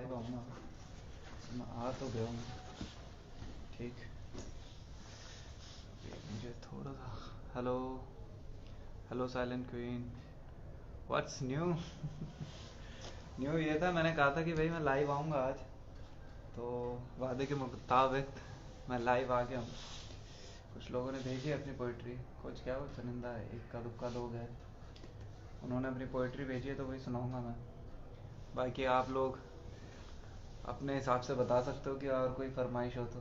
Live आऊँगा, मैं आ तो गया हूँ। ठीक, मुझे थोड़ा सा hello hello silent queen, what's new. New ये था, मैंने कहा था कि भाई मैं लाइव आऊँगा आज, तो वादे के मुताबिक मैं लाइव आ गया हूँ। कुछ लोगों ने भेजी अपनी पोइट्री, कुछ क्या वो चुनिंदा है, इक्का दुक्का लोग हैं, उन्होंने अपनी पोइट्री भेजी है तो वही सुनाऊँगा मैं। बाकी आप लोग अपने हिसाब से बता सकते हो कि और कोई फरमाइश हो तो।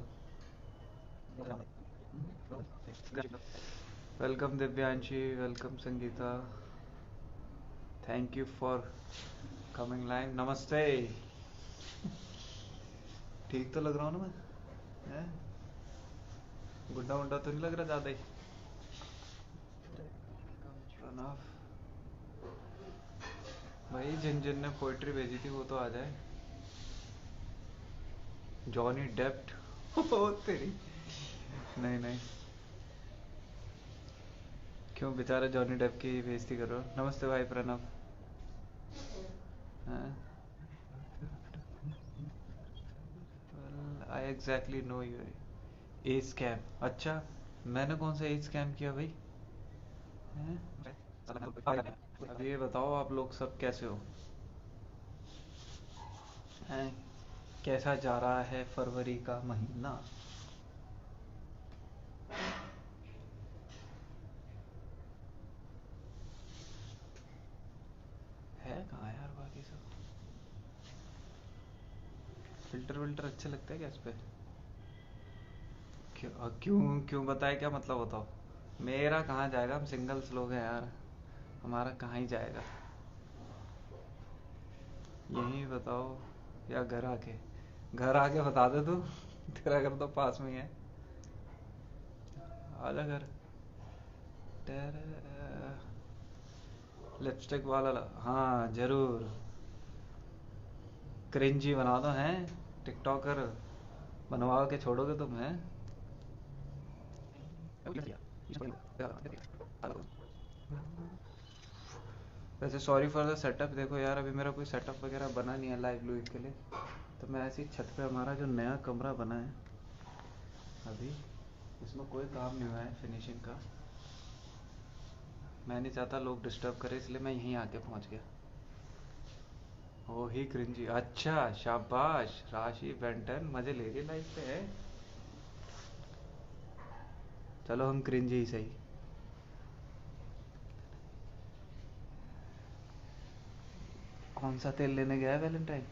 Welcome Divyanshi, welcome Sangeeta, thank you for coming live. नमस्ते। ठीक तो लग रहा हूँ ना मैं, हैं? गुड्डा वुड्डा तो नहीं लग रहा ज़्यादा ही? प्रणव भाई, जिन जिन ने पोइट्री भेजी थी वो तो आ जाए। जॉनी डेप्ट ओ तेरी, नहीं नहीं, क्यों बेचारा जॉनी डेप की बेइज्जती कर रहे हो? नमस्ते भाई Pranav. Well I exactly know your age scam. अच्छा, मैंने कौन सा एज स्कैम किया भाई? हैं? अब ये बताओ आप लोग सब कैसे हो हैं? कैसा जा रहा है फरवरी का महीना? है कहाँ यार बाकी सब? फिल्टर विल्टर अच्छे लगते हैं क्या इस पे? क्यों क्यों क्यों बताए, क्या मतलब बताओ? मेरा कहाँ जाएगा, हम सिंगल्स लोग हैं यार, हमारा कहाँ ही जाएगा। यही बताओ या घर आके? घर आके बता दे तू, तेरा घर तो पास में ही है, आजा घर। लिपस्टिक वाला हाँ जरूर, क्रिंजी बना दो हैं, टिकटॉकर बनवा के छोड़ोगे तुम हैं। वैसे सॉरी फॉर द सेटअप, देखो यार अभी मेरा कोई सेटअप वगैरह बना नहीं है लाइव लूइव के लिए, तो मैं ऐसी छत पे, हमारा जो नया कमरा बना है अभी, इसमें कोई काम नहीं हुआ है फिनिशिंग का। मैं नहीं चाहता लोग डिस्टर्ब करें, इसलिए मैं यहीं आके पहुंच गया। ओ ही क्रिंजी, अच्छा शाबाश राशि बेंटन, मजे ले रही लाइफ पे है। चलो हम क्रिंजी ही सही। कौन सा तेल लेने गया है वैलेंटाइन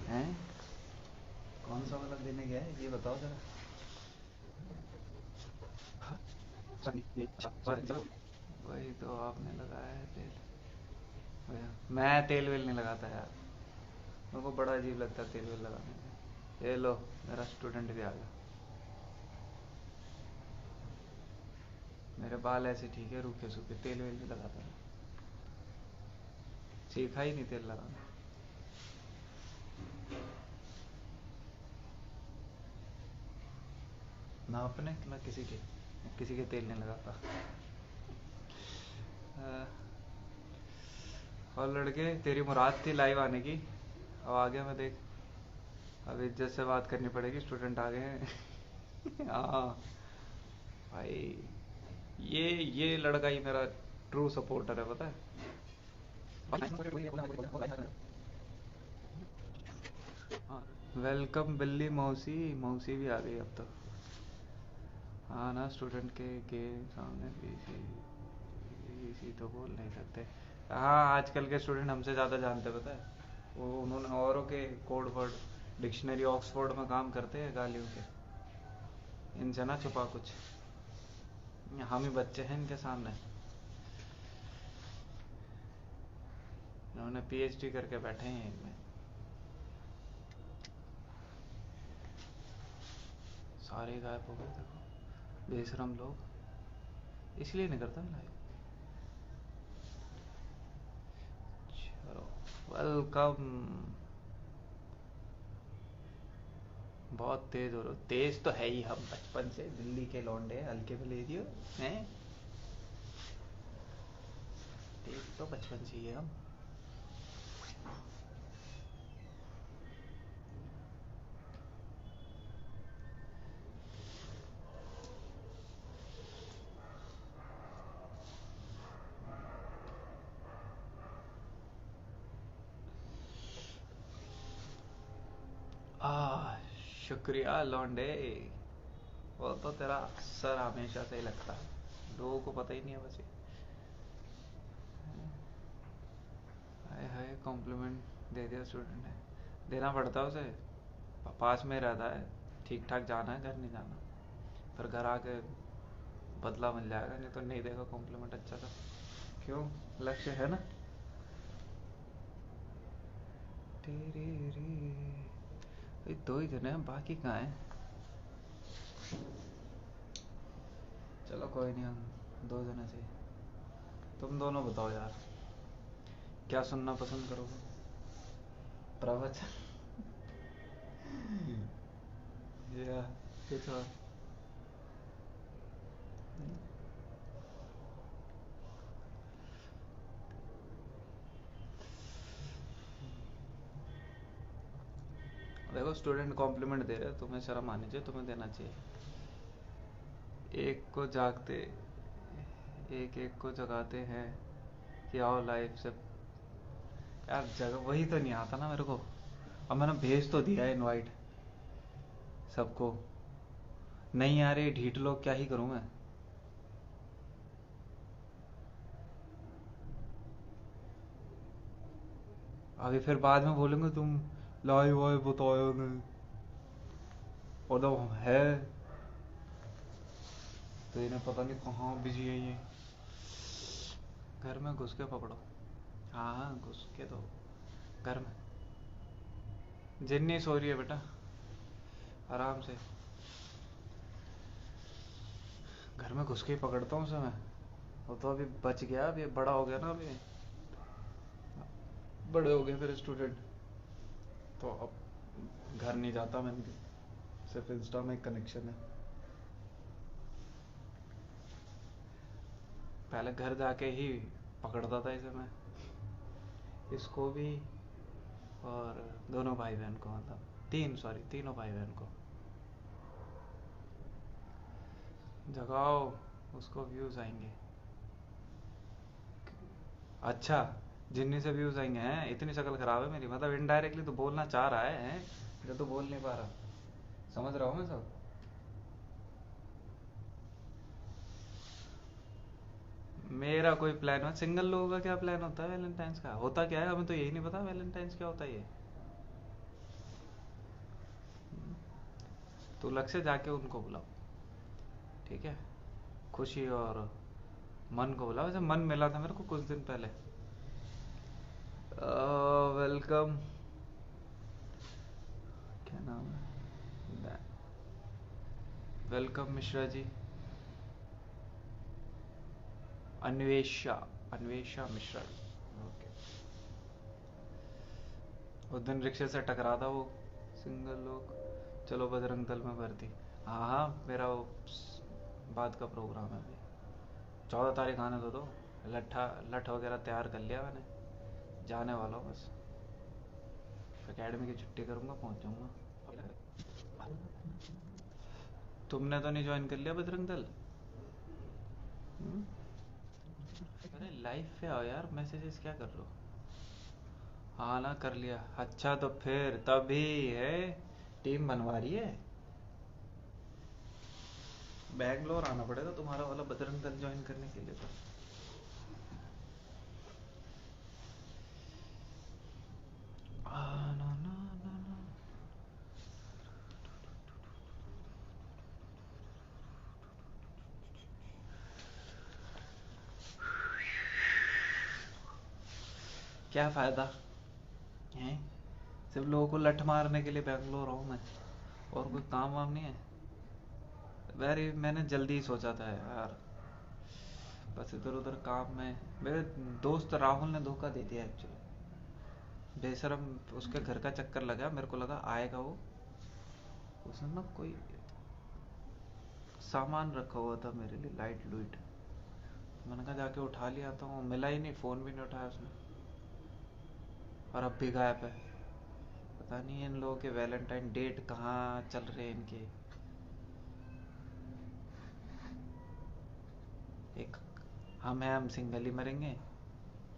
हैं? कौन सा वाला लेने गया है ये बताओ जरा। वही तो आपने लगाया है तेल। भैया, मैं तेल वेल नहीं लगाता यार, मेरे को बड़ा अजीब लगता है तेल वेल लगाने में। ये लो, मेरा स्टूडेंट भी आ गया। मेरे बाल ऐसे ठीक है रूखे सूखे, तेल वेल भी लगाता है, सीखा ही नहीं तेल लगाना। ना अपने ना किसी के तेल नहीं लगाता। और लड़के, तेरी मुराद थी लाइव आने की, अब आ गया मैं देख। अब इज्जत से बात करनी पड़ेगी, स्टूडेंट आ गए हैं। हाँ भाई, ये लड़का ही मेरा ट्रू सपोर्टर है पता है। वेलकम बिल्ली मौसी, मौसी भी आ गई अब तो। हाँ ना, स्टूडेंट के सामने इसी तो बोल नहीं सकते। हाँ, आजकल के स्टूडेंट हमसे ज़्यादा जानते पता है, वो उन्होंने औरों के कोड वर्ड डिक्शनरी ऑक्सफोर्ड में काम करते हैं गालियों के, इनसे ना छुपा कुछ, हम ही बच्चे हैं इनके सामने। इन्होंने पीएचडी करके बैठे हैं इनमें, सारे गायब हो गए देखो, बेशरम लोग। इसलिए नहीं करता मैं लाइव। चलो, वेलकम। बहुत तेज हो रहे हो, तेज तो है ही, हम बचपन से दिल्ली के लौंडे, हल्के में ले दियो हैं, तेज तो बचपन से ही है हम। शुक्रिया लौंडे। वो तो तेरा सर हमेशा से ही लगता है, लोगों को पता ही नहीं है बस ये। हाय हाय, कॉम्प्लीमेंट दे दिया स्टूडेंट ने। देना पड़ता है उसे, पास में रहता है, ठीक ठाक जाना है, घर नहीं जाना। पर घर आके बदला मिल जाएगा, नहीं तो नहीं देगा कॉम्प्लीमेंट अच्छा सा। क्यों, लक्ष्य है ना। तेरे रे, दो ही जने हैं, बाकी कहाँ हैं। चलो कोई नहीं, हम दो जने से। तुम दोनों बताओ यार, क्या सुनना पसंद करोगे? प्रवचन या कुछ और? देखो, स्टूडेंट कॉम्प्लीमेंट दे रहे हैं, तुम्हें शर्म आनी चाहिए, तुम्हें देना चाहिए। एक को जागते, एक एक को जगाते हैं कि आओ लाइफ से। यार जगह वही तो नहीं आता ना मेरे को। अब मैंने भेज तो दिया है इनवाइट सबको, नहीं आ रही ढीठ लोग, क्या ही करूं मैं। अभी फिर बाद में बोलेंगे तुम लाइव वाइव बताया नहीं, और तो है तो इन्हें पता नहीं कहाँ बिजी है ये। घर में घुस के पकड़ो। हाँ हाँ, घुस के दो घर में। जिन्नी सो रही है बेटा, आराम से। घर में घुस के ही पकड़ता हूँ उसे मैं। वो तो अभी बच गया, अभी बड़ा हो गया ना, अभी बड़े हो गए फिर स्टूडेंट, तो अब घर नहीं जाता मैं इनके, सिर्फ इंस्टा में कनेक्शन है। पहले घर जाके ही पकड़ता था इसे मैं, इसको भी, और दोनों भाई बहन को, मतलब तीनों भाई बहन को। जगाओ, उसको व्यूज आएंगे। अच्छा, जिन्नी से व्यूज आएंगे हैं? इतनी शक्ल खराब है मेरी, मतलब इनडायरेक्टली तो बोलना चाह रहा है जो तो बोल नहीं पा रहा। समझ रहा हूँ मैं सब। मेरा कोई प्लान है? सिंगल लोगों का क्या प्लान होता है वैलेंटाइंस का? होता क्या है, हमें तो यही नहीं पता वैलेंटाइंस क्या होता है ये। तो लग से जाके उनको बुलाओ, ठीक है? खुशी और मन को बुलाओ। वैसे मन मिला था मेरे को कुछ दिन पहले। वेलकम, क्या नाम है? वेलकम मिश्रा जी। अन्वेषा, अन्वेषा मिश्रा जी। ओके। उस दिन रिक्शे से टकरा था वो सिंगल लोग। चलो बजरंग दल में भर्ती। हाँ हाँ, मेरा वो बाद का प्रोग्राम है अभी। 14 तारीख आने दो। लट्ठा लठ वगैरह तैयार कर लिया मैंने, जाने वाला हूँ बस। एकेडमी की छुट्टी करूँगा, पहुँच जाऊँगा। तुमने तो नहीं ज्वाइन कर लिया बजरंग दल? हम्म? अरे लाइफ पे आओ यार, मैसेजेस क्या कर रहे हो? हाँ ना, कर लिया। अच्छा तो फिर तभी है टीम बनवा रही है। बैंगलोर आना पड़ेगा तुम्हारा वाला बजरंग दल ज्वाइन करने के लिए तो। ना, ना, ना, ना। क्या फायदा है, सिर्फ लोगों को लठ मारने के लिए बैंगलोर आऊँ मैं, और कोई काम वाम नहीं है। वेरी, मैंने जल्दी ही सोचा था यार, बस इधर उधर काम में मेरे दोस्त राहुल ने धोखा दे दिया एक्चुअली। बेशरम, उसके घर का चक्कर लगा, मेरे को लगा आएगा वो। उसने ना कोई सामान रखा हुआ था मेरे लिए, लाइट लुइट। मैंने कहा जाके उठा लिया, तो मिला ही नहीं, फोन भी नहीं उठाया उसने, और अब भी गायब है। पता नहीं इन लोगों के वैलेंटाइन डेट कहाँ चल रहे हैं इनके। एक हम हैं, हम सिंगल ही मरेंगे,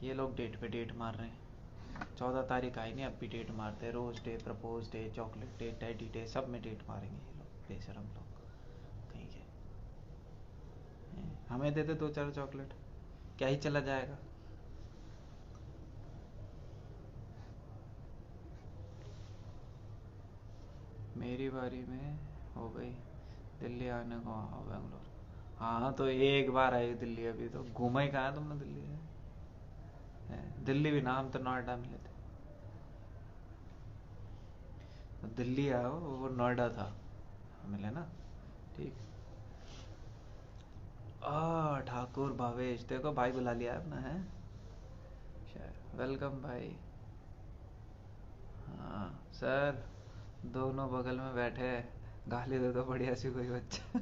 ये लोग डेट पे डेट मार रहे हैं। 14 तारीख आई नहीं, अब भी डेट मारते हैं। Rose day, propose day, chocolate day, teddy day, सब में डेट मारेंगे ये लोग, बेशरम लोग कहीं के। हमें देते 2-4 चॉकलेट, क्या ही चला जाएगा। मेरी बारी में हो गई, दिल्ली आने को आओ बेंगलोर। हाँ तो एक बार आई दिल्ली, अभी तो घूमा ही कहाँ तुमने दिल्ली है? दिल्ली भी नाम तो नोएडा मिले थे, तो दिल्ली आओ, वो नोएडा था मिले ना। ठीक। ठाकुर भावेश, देखो भाई बुला लिया अपना है। वेलकम भाई। हाँ सर, दोनों बगल में बैठे, गाली दे दो बढ़िया सी कोई बच्चा।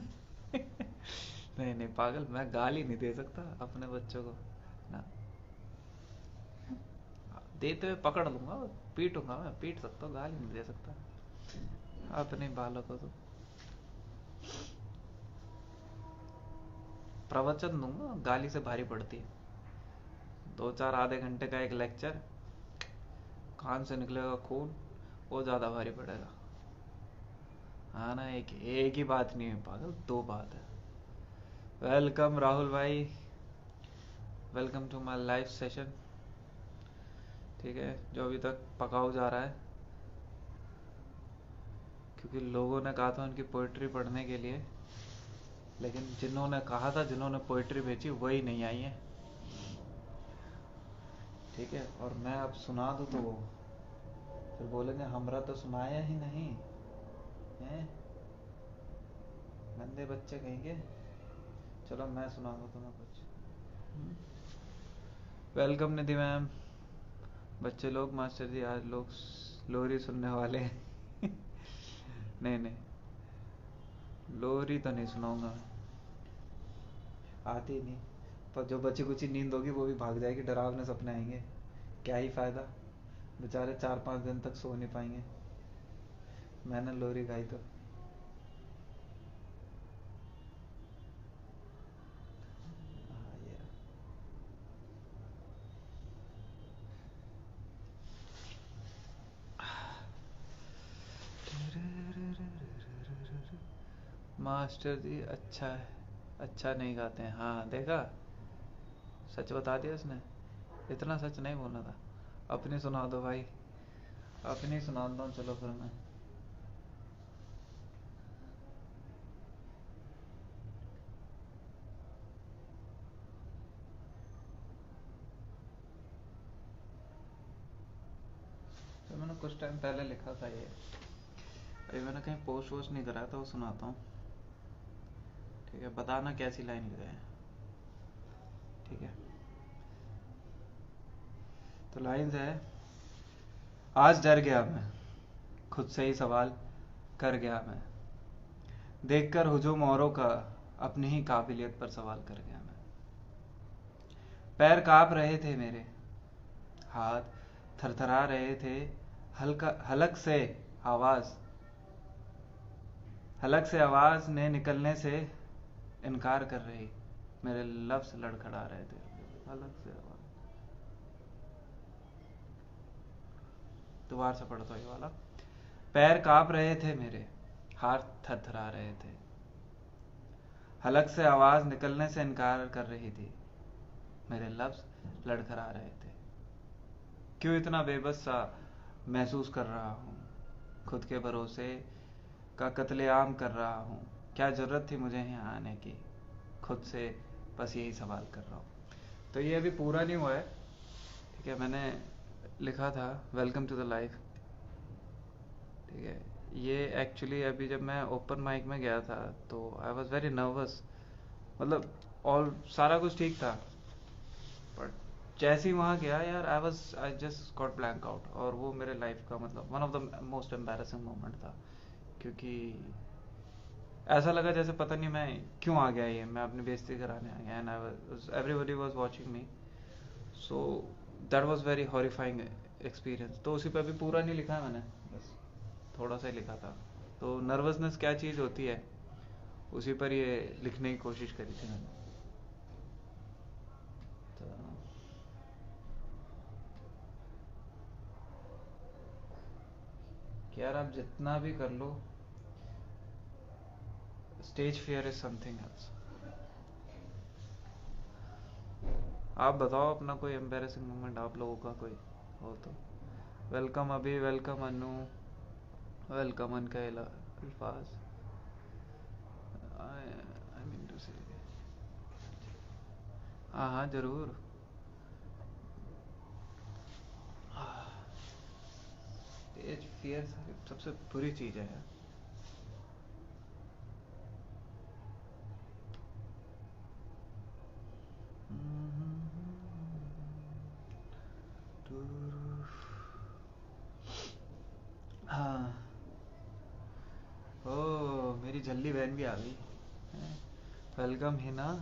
नहीं नहीं पागल, मैं गाली नहीं दे सकता अपने बच्चों को ना, देते हुए पकड़ लूंगा, पीटूंगा, मैं पीट सकता हूँ, गाली नहीं दे सकता अपने बालों को। तो प्रवचन दूंगा, गाली से भारी पड़ती है। 2-4 आधे घंटे का एक लेक्चर, कान से निकलेगा खून, वो ज्यादा भारी पड़ेगा। हाँ ना, एक एक ही बात नहीं है पागल, 2 बात है। वेलकम राहुल भाई, welcome to my live session. ठीक है, जो अभी तक पकाओ जा रहा है, क्योंकि लोगों ने कहा था उनकी पोइट्री पढ़ने के लिए, लेकिन जिन्होंने कहा था, जिन्होंने पोइट्री भेजी, वही नहीं आई है। ठीक है, और मैं अब सुना दूँ तो वो फिर बोलेंगे हमरा तो सुनाया ही नहीं है, गंदे बच्चे कहेंगे। चलो मैं सुनाऊंगा तुम्हें कुछ। वेलकम निधि मैम। बच्चे लोग, मास्टर जी आज लोग लोरी सुनने वाले हैं। नहीं नहीं, लोरी तो नहीं सुनाऊंगा मैं, आती नहीं। पर जो बची कुची नींद होगी वो भी भाग जाएगी, डरावने सपने आएंगे, क्या ही फायदा, बेचारे 4-5 दिन तक सो नहीं पाएंगे। मैंने लोरी गाई तो। हाँ ये मास्टर जी अच्छा है, अच्छा नहीं गाते हैं। हाँ देखा, सच बता दिया उसने, इतना सच नहीं बोलना था। अपनी सुना दो भाई, अपनी सुनाता हूँ चलो फिर मैं। तो मैंने कुछ टाइम पहले लिखा था ये, अभी मैंने कहीं पोस्ट वोस्ट नहीं करा था, वो सुनाता हूँ। ठीक है, बताना कैसी लाइन लिख है। ठीक है, तो लाइन है, आज डर गया मैं, खुद से ही सवाल कर गया मैं, देखकर हुजूम औरों का, अपनी ही काबिलियत पर सवाल कर गया मैं। पैर कांप रहे थे मेरे, हाथ थरथरा रहे थे, हल्का हलक से आवाज, हलक से आवाज ने निकलने से इनकार कर रही, मेरे लफ्ज लड़खड़ा रहे थे। हलक से आवाज, दोबारा से पढ़ता हूँ ये वाला। पैर कांप रहे थे मेरे, हाथ थरथरा रहे थे, हलक से आवाज निकलने से इनकार कर रही थी, मेरे लफ्ज लड़खड़ा रहे थे। क्यों इतना बेबस सा महसूस कर रहा हूँ, खुद के भरोसे का कत्लेआम कर रहा हूँ, क्या जरूरत थी मुझे यहाँ आने की, खुद से बस यही सवाल कर रहा हूँ। तो ये अभी पूरा नहीं हुआ है। ठीक है, मैंने लिखा था वेलकम टू द लाइफ। ठीक है, ये एक्चुअली अभी जब मैं ओपन माइक में गया था तो आई वॉज वेरी नर्वस, मतलब ऑल सारा कुछ ठीक था, बट जैसे ही वहाँ गया यार, I just got blank out, और वो मेरे लाइफ का मतलब one of the most embarrassing moment था, क्योंकि ऐसा लगा जैसे पता नहीं मैं क्यों आ गया, ये मैं अपनी बेइज्जती कराने आ गया, and I was everybody was watching me, so that was very horrifying experience. तो उसी पे अभी पूरा नहीं लिखा है मैंने, बस थोड़ा सा ही लिखा था। तो नर्वसनेस क्या चीज़ होती है, उसी पर ये लिखने की कोशिश करी थी मैंने। तो कि यार आप जितना भी कर लो, stage fear is something else. आप बताओ अपना कोई एम्बेरसिंग मोमेंट आप लोगों का कोई हो तो। वेलकम अभी, वेलकम अनु, वेलकम अनकैला अल्फाज। आई मीन टू से, हाँ हाँ जरूर। स्टेज फियर सबसे बुरी चीज है यार। हाँ, ओ मेरी झल्ली बहन भी आ गई। वेलकम हिना।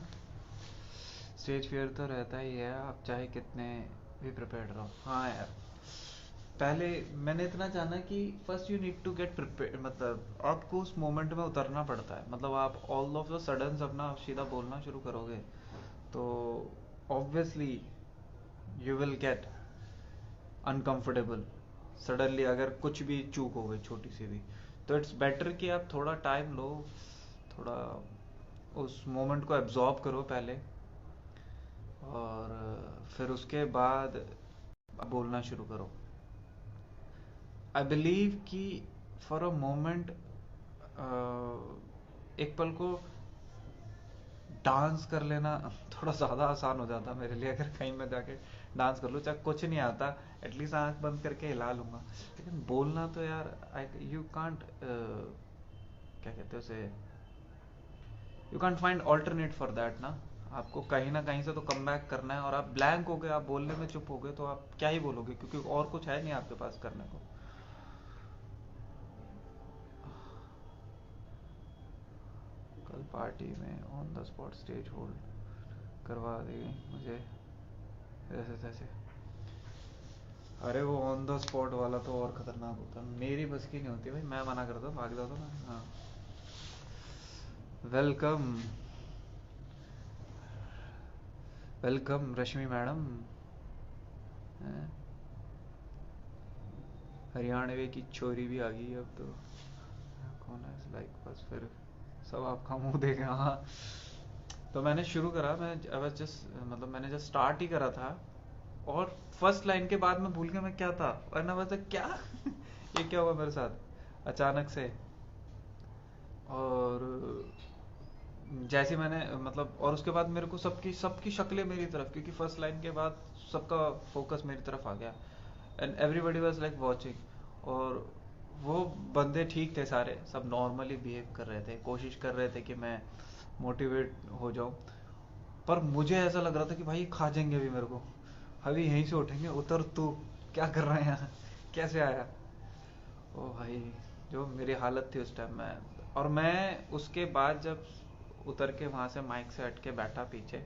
स्टेज फियर तो रहता ही है, आप चाहे कितने भी प्रिपेयर्ड रहो। हाँ यार, पहले मैंने इतना जाना कि first you need to get prepare, मतलब आपको उस मोमेंट में उतरना पड़ता है। मतलब आप ऑल ऑफ द सडन अपना सीधा बोलना शुरू करोगे तो obviously you will get uncomfortable suddenly, अगर कुछ भी चूक हो गई छोटी सी भी। तो इट्स बेटर कि आप थोड़ा टाइम लो, थोड़ा उस मोमेंट को एब्जॉर्ब करो पहले, और फिर उसके बाद बोलना शुरू करो। आई बिलीव कि फॉर अ मोमेंट एक पल को डांस कर लेना थोड़ा ज़्यादा आसान हो जाता मेरे लिए। अगर कहीं मैं जाके डांस कर लूँ, चाहे कुछ नहीं आता, एटलीस्ट आंख बंद करके हिला लूंगा। लेकिन बोलना तो यार यू कांट, क्या कहते हैं उसे, you can't find alternate for that ना। आपको कहीं ना कहीं से तो कम बैक करना है, और आप ब्लैंक हो गए, आप बोलने में चुप हो गए, तो आप क्या ही बोलोगे, क्योंकि और कुछ है नहीं आपके पास करने को। कल पार्टी में on the spot stage hold करवा दी मुझे, ऐसे तैसे। अरे वो ऑन द स्पॉट वाला तो और खतरनाक होता, मेरी बस की नहीं होती भाई, मैं मना करता हूँ, भाग जाता हूँ। हाँ, वेलकम, वेलकम रश्मि मैडम। हरियाणवी की छोरी भी आ गई अब तो। कौन है लाइक, बस फिर सब आपका मुंह देखे। हाँ, तो मैंने शुरू करा, मैं जस्ट मतलब मैंने जस्ट स्टार्ट ही करा था, और फर्स्ट लाइन के बाद मैं भूल गया मैं क्या था, और ना बस क्या ये क्या हुआ मेरे साथ अचानक से। और जैसे मैंने मतलब, और उसके बाद मेरे को सबकी सबकी शक्लें मेरी तरफ, क्योंकि फर्स्ट लाइन के बाद सबका फोकस मेरी तरफ आ गया, and everybody was like watching. और वो बंदे ठीक थे सारे, सब नॉर्मली बिहेव कर रहे थे, कोशिश कर रहे थे कि मैं मोटिवेट हो जाऊं। पर मुझे ऐसा लग रहा था कि भाई खा जाएंगे अभी मेरे को, अभी यहीं से उठेंगे, उतर तू, क्या कर रहे हैं यहाँ, कैसे आया। ओ भाई, जो मेरी हालत थी उस टाइम में। और मैं उसके बाद जब उतर के वहां से माइक से हट के बैठा पीछे,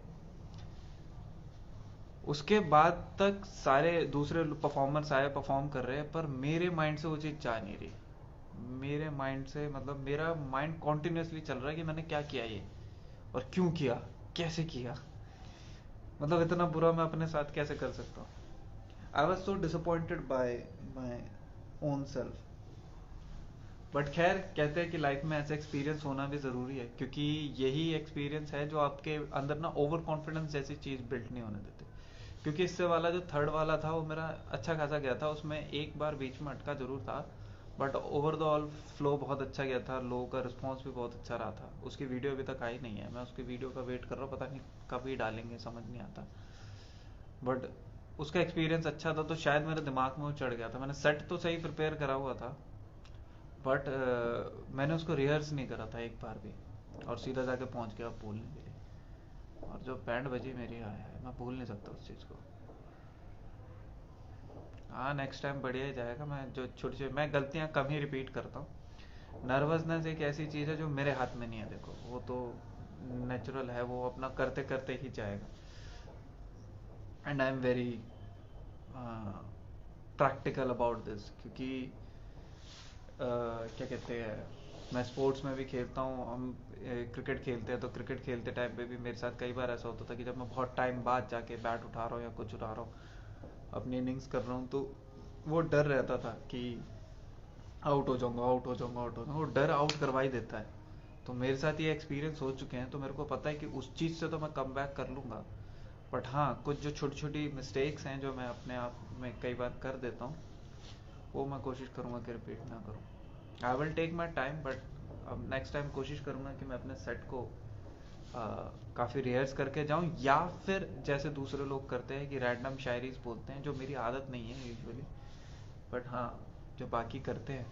उसके बाद तक सारे दूसरे परफॉर्मर्स आए, परफॉर्म कर रहे हैं, पर मेरे माइंड से वो चीज जा नहीं रही। मेरे माइंड से मतलब मेरा माइंड कॉन्टिन्यूसली चल रहा है कि मैंने क्या किया ये, और क्यों किया, कैसे किया। मतलब इतना बुरा मैं अपने साथ कैसे कर सकता हूँ। I was so disappointed bye my own self. But खैर, कहते हैं कि लाइफ में ऐसा एक्सपीरियंस होना भी जरूरी है, क्योंकि यही एक्सपीरियंस है जो आपके अंदर ना ओवर कॉन्फिडेंस जैसी चीज बिल्ड नहीं होने देते। क्योंकि इससे वाला जो थर्ड वाला था वो मेरा अच्छा खासा गया था, उसमें एक बार बीच में अटका जरूर था, but over the all flow बहुत अच्छा गया था, लोगों का रिस्पॉन्स भी बहुत अच्छा रहा था। उसकी वीडियो अभी तक आई नहीं है, मैं उसकी वीडियो का वेट कर रहा हूँ, पता नहीं कब ही डालेंगे, समझ नहीं आता। बट उसका एक्सपीरियंस अच्छा था, तो शायद मेरे दिमाग में वो चढ़ गया था। मैंने सेट तो सही प्रिपेयर करा हुआ था, बट मैंने उसको रिहर्स नहीं करा था एक बार भी, और सीधा जाके पहुंच गया बोलने के लिए। और जो बैंड बजी मेरी है, मैं भूल नहीं सकता उस चीज़ को। हाँ, नेक्स्ट टाइम बढ़िया ही जाएगा। मैं जो छोटी छोटी मैं गलतियाँ कम ही रिपीट करता हूँ। नर्वसनेस एक ऐसी चीज़ है जो मेरे हाथ में नहीं है, देखो वो तो नेचुरल है, वो अपना करते करते ही जाएगा। And I am very practical about this, क्योंकि क्या कहते हैं, मैं स्पोर्ट्स में भी खेलता हूँ, हम क्रिकेट खेलते हैं, तो क्रिकेट खेलते टाइम पे भी मेरे साथ कई बार ऐसा होता था कि जब मैं बहुत टाइम बाद जाके बैट उठा रहा हूँ या कुछ उठा रहा हूँ, अपनी इनिंग्स कर रहा हूँ, तो वो डर रहता था कि आउट हो जाऊंगा, आउट हो जाऊंगा, आउट हो जाऊंगा, वो डर आउट करवा ही देता है। तो मेरे साथ ये एक्सपीरियंस हो चुके हैं, तो मेरे को पता है कि उस चीज़ से तो मैं कम बैक कर लूंगा। बट हाँ, कुछ जो छोटी छोटी मिस्टेक्स हैं जो मैं अपने आप में कई बार कर देता हूँ, वो मैं कोशिश करूंगा कि रिपीट ना करूँ। I will take my time, but अब नेक्स्ट टाइम कोशिश करूंगा कि मैं अपने सेट को काफ़ी रिहर्स करके जाऊं, या फिर जैसे दूसरे लोग करते हैं कि रैंडम शायरीज बोलते हैं, जो मेरी आदत नहीं है यूजुअली, बट हाँ, जो बाकी करते हैं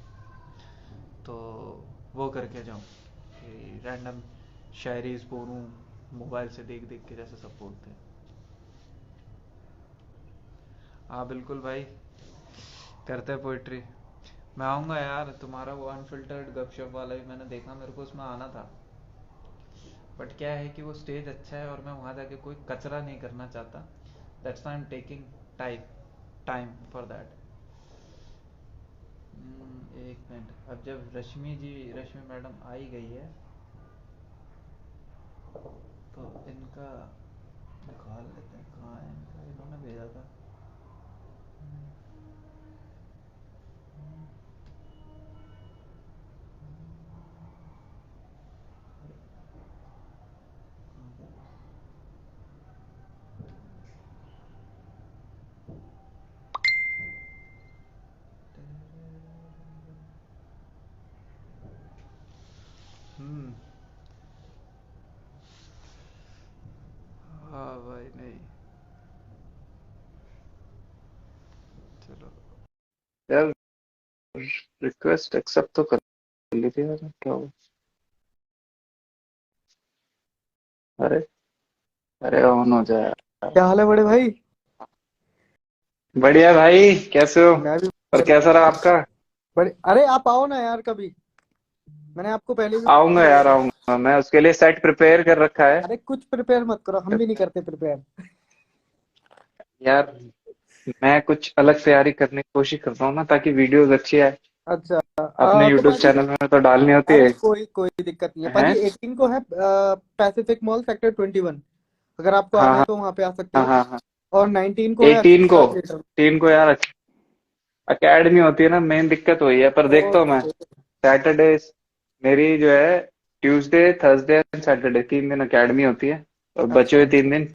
तो वो करके जाऊं कि रैंडम शायरीज बोलूं मोबाइल से देख देख के, जैसे सब बोलते हैं। हाँ बिल्कुल भाई, करते हैं पोइट्री। मैं आऊँगा यार, तुम्हारा वो अनफिल्टर्ड गपशप वाला भी मैंने देखा, मेरे को उसमें आना था। बट क्या है कि वो स्टेज अच्छा है और मैं वहाँ जाके कोई कचरा नहीं करना चाहता। That's why I am taking time for that. एक मिनट, अब जब रश्मि मैडम आई गई है तो इनका निकाल लेते हैं, कहाँ है इनका, इन्होंने भेजा था। हम्म। हाँ भाई, नहीं, चलो। यार रिक्वेस्ट एक्सेप्ट तो कर ली थी यार, क्या हुआ? अरे अरे ऑन हो जाए यार। क्या हाल है बड़े भाई। बढ़िया भाई, कैसे हो? मैं भी और बढ़िया। कैसा रहा आपका? बड़े, अरे आप आओ ना यार कभी। मैंने आपको पहले भी आऊंगा बोला यार, था। आऊंगा। मैं उसके लिए सेट प्रिपेयर कर रखा है। अरे कुछ प्रिपेयर मत करो, हम भी नहीं करते प्रिपेयर। यार मैं कुछ अलग तैयारी करने की कोशिश करता हूँ ना, ताकि वीडियोस अच्छी आए। अच्छा अपने तो यूट्यूब पाजी, चैनल में तो डालनी होती अरे है। कोई कोई दिक्कत नहीं है पाजी। हैं? 18 को है पैसिफिक मॉल सेक्टर 21। अगर आपको हाँ आना है हाँ तो वहां पे आ सकते हाँ हो। हाँ हाँ। और 19 को है 18 को, अक्षरा थिएटर। 18 को यार अकेडमी होती है ना, मेन दिक्कत वही है। पर देखता हूँ मैं। ओके। सैटरडे मेरी जो है, ट्यूसडे थर्सडे एंड सैटरडे 3 दिन एकेडमी होती है, और बचे हुए अच्छा 3 दिन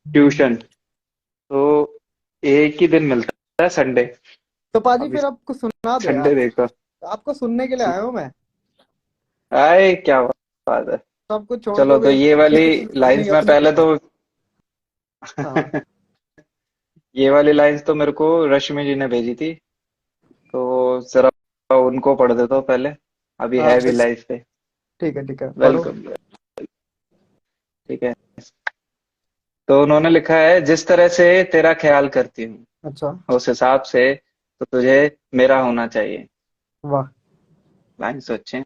ट्यूशन। तो एक ही दिन मिलता है, संडे। तो पाजी अभी फिर आपको सुना दो संडे यार। देखो। आपको सुनने के लिए आया हूँ मैं। आए क्या बात है। सब कुछ छोड़ चलो तो दोगे ये वाली अपनी लाइंस मैं अपनी पहले जगह। तो हाँ। ये वाली लाइंस तो मेरे को रश्मि जी ने भेजी थी, तो जरा उनको पढ़ देता हूँ पहले। अभी हाँ है भी लाइफ पे। ठीक है पढ़ो। वेलकम। ठीक है। तो उन्होंने लिखा है, जिस तरह से तेरा ख्याल करती हूँ अच्छा। उस हिसाब से तो तुझे मेरा होना चाहिए। वाह। लाइन सोचें।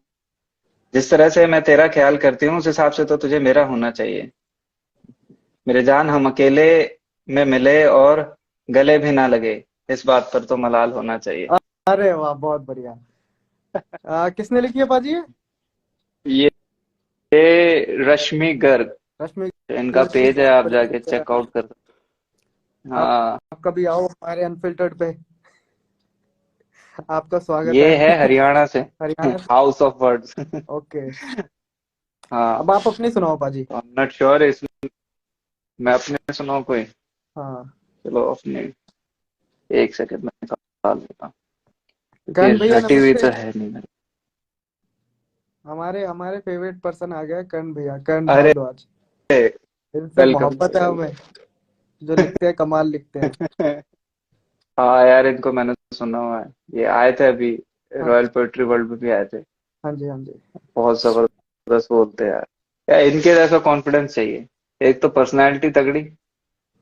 जिस तरह से मैं तेरा ख्याल करती हूँ उस हिसाब से तो तुझे मेरा होना चाहिए। मेरे जान हम अकेले में मिले और गले भी ना लगे, इस बात पर तो मलाल होना चाहिए। अरे वाह, बहुत बढ़िया। किसने लिखी है पाजी ये? ये रश्मि गर्ग। रश्मि इनका गर्ग जी, पेज है, बहुत आप बढ़िया जाके लिखते हैं। चेकआउट कर सकते हैं। आप हाँ। कभी आओ हमारे अनफिल्टर्ड पे। आपका स्वागत ये है है। हरियाणा से। हरियाणा से। House of words. ओके। हाँ। अब आप अपनी सुनाओ पाजी। आई एम नॉट श्योर इसमें मैं अपने सुनाऊं कोई। हाँ। चलो अपने, एक सेकंड में निकाल देता हूँ, क्योंकि करण भैया रटी हुई नमस्ते। तो है नहीं मेरे। हमारे हमारे फेवरेट पर्सन आ गया, करण भैया, करण अरे भारद्वाज। इनसे वेलकम। मोहब्बत है हमें। जो लिखते हैं कमाल लिखते हैं। हाँ यार, इनको मैंने सुना हुआ है। ये आए थे अभी, हाँ रॉयल पोएट्री वर्ल्ड में भी आए थे। हाँ जी हाँ जी। बहुत जबरदस्त बोलते हैं यार। यार इनके जैसा कॉन्फिडेंस चाहिए। एक तो पर्सनैलिटी तगड़ी,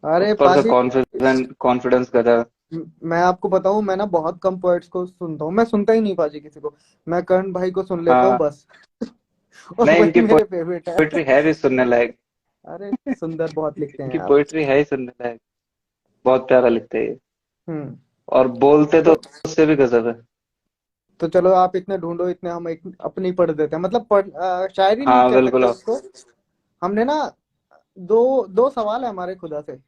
अरे ऊपर से पाजी, कॉन्फिडेंस गधा। मैं आपको बताऊं, मैं ना बहुत कम पोएट्स को सुनता हूँ, मैं सुनता ही नहीं पाजी किसी को। मैं करण भाई को सुन लेता हूँ हाँ। बस। और नहीं, वही इनकी मेरे फेवरेट है। पोइट्री है भी सुनने लायक। अरे सुंदर बहुत लिखते हैं इनकी आप। पोइट्री है ही सुनने लायक। बहुत प्यारा लिखते हैं ये। हम्म। और बोलते तो तो उससे भी गजब है। तो चलो आप इतने ढूंढो, इतने हम एक अपनी पढ़ देते हैं, मतलब शायरी नहीं हाँ कह बिल्कुल। सकते उसको। हमने ना दो दो सवाल है हमारे खुदा से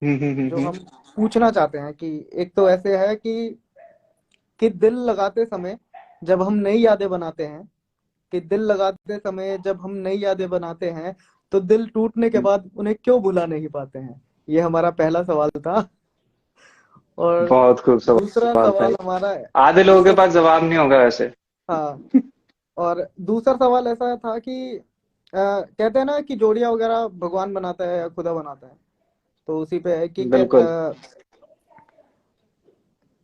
जो हम्म। हम पूछना चाहते हैं कि एक तो ऐसे है कि कि दिल लगाते समय जब हम नई यादें बनाते हैं, कि दिल लगाते समय जब हम नई यादें बनाते हैं, तो दिल टूटने के बाद उन्हें क्यों भुला नहीं पाते हैं। ये हमारा पहला सवाल था। और बहुत खूब दूसरा सवाल था सवाल ये। हमारा आधे लोगों के दूसरा पास जवाब नहीं होगा वैसे। हाँ, और दूसरा सवाल ऐसा था कि कहते हैं ना कि जोड़ियां वगैरह भगवान बनाता है या खुदा बनाता है। तो उसी पे है कि बिल्कुल।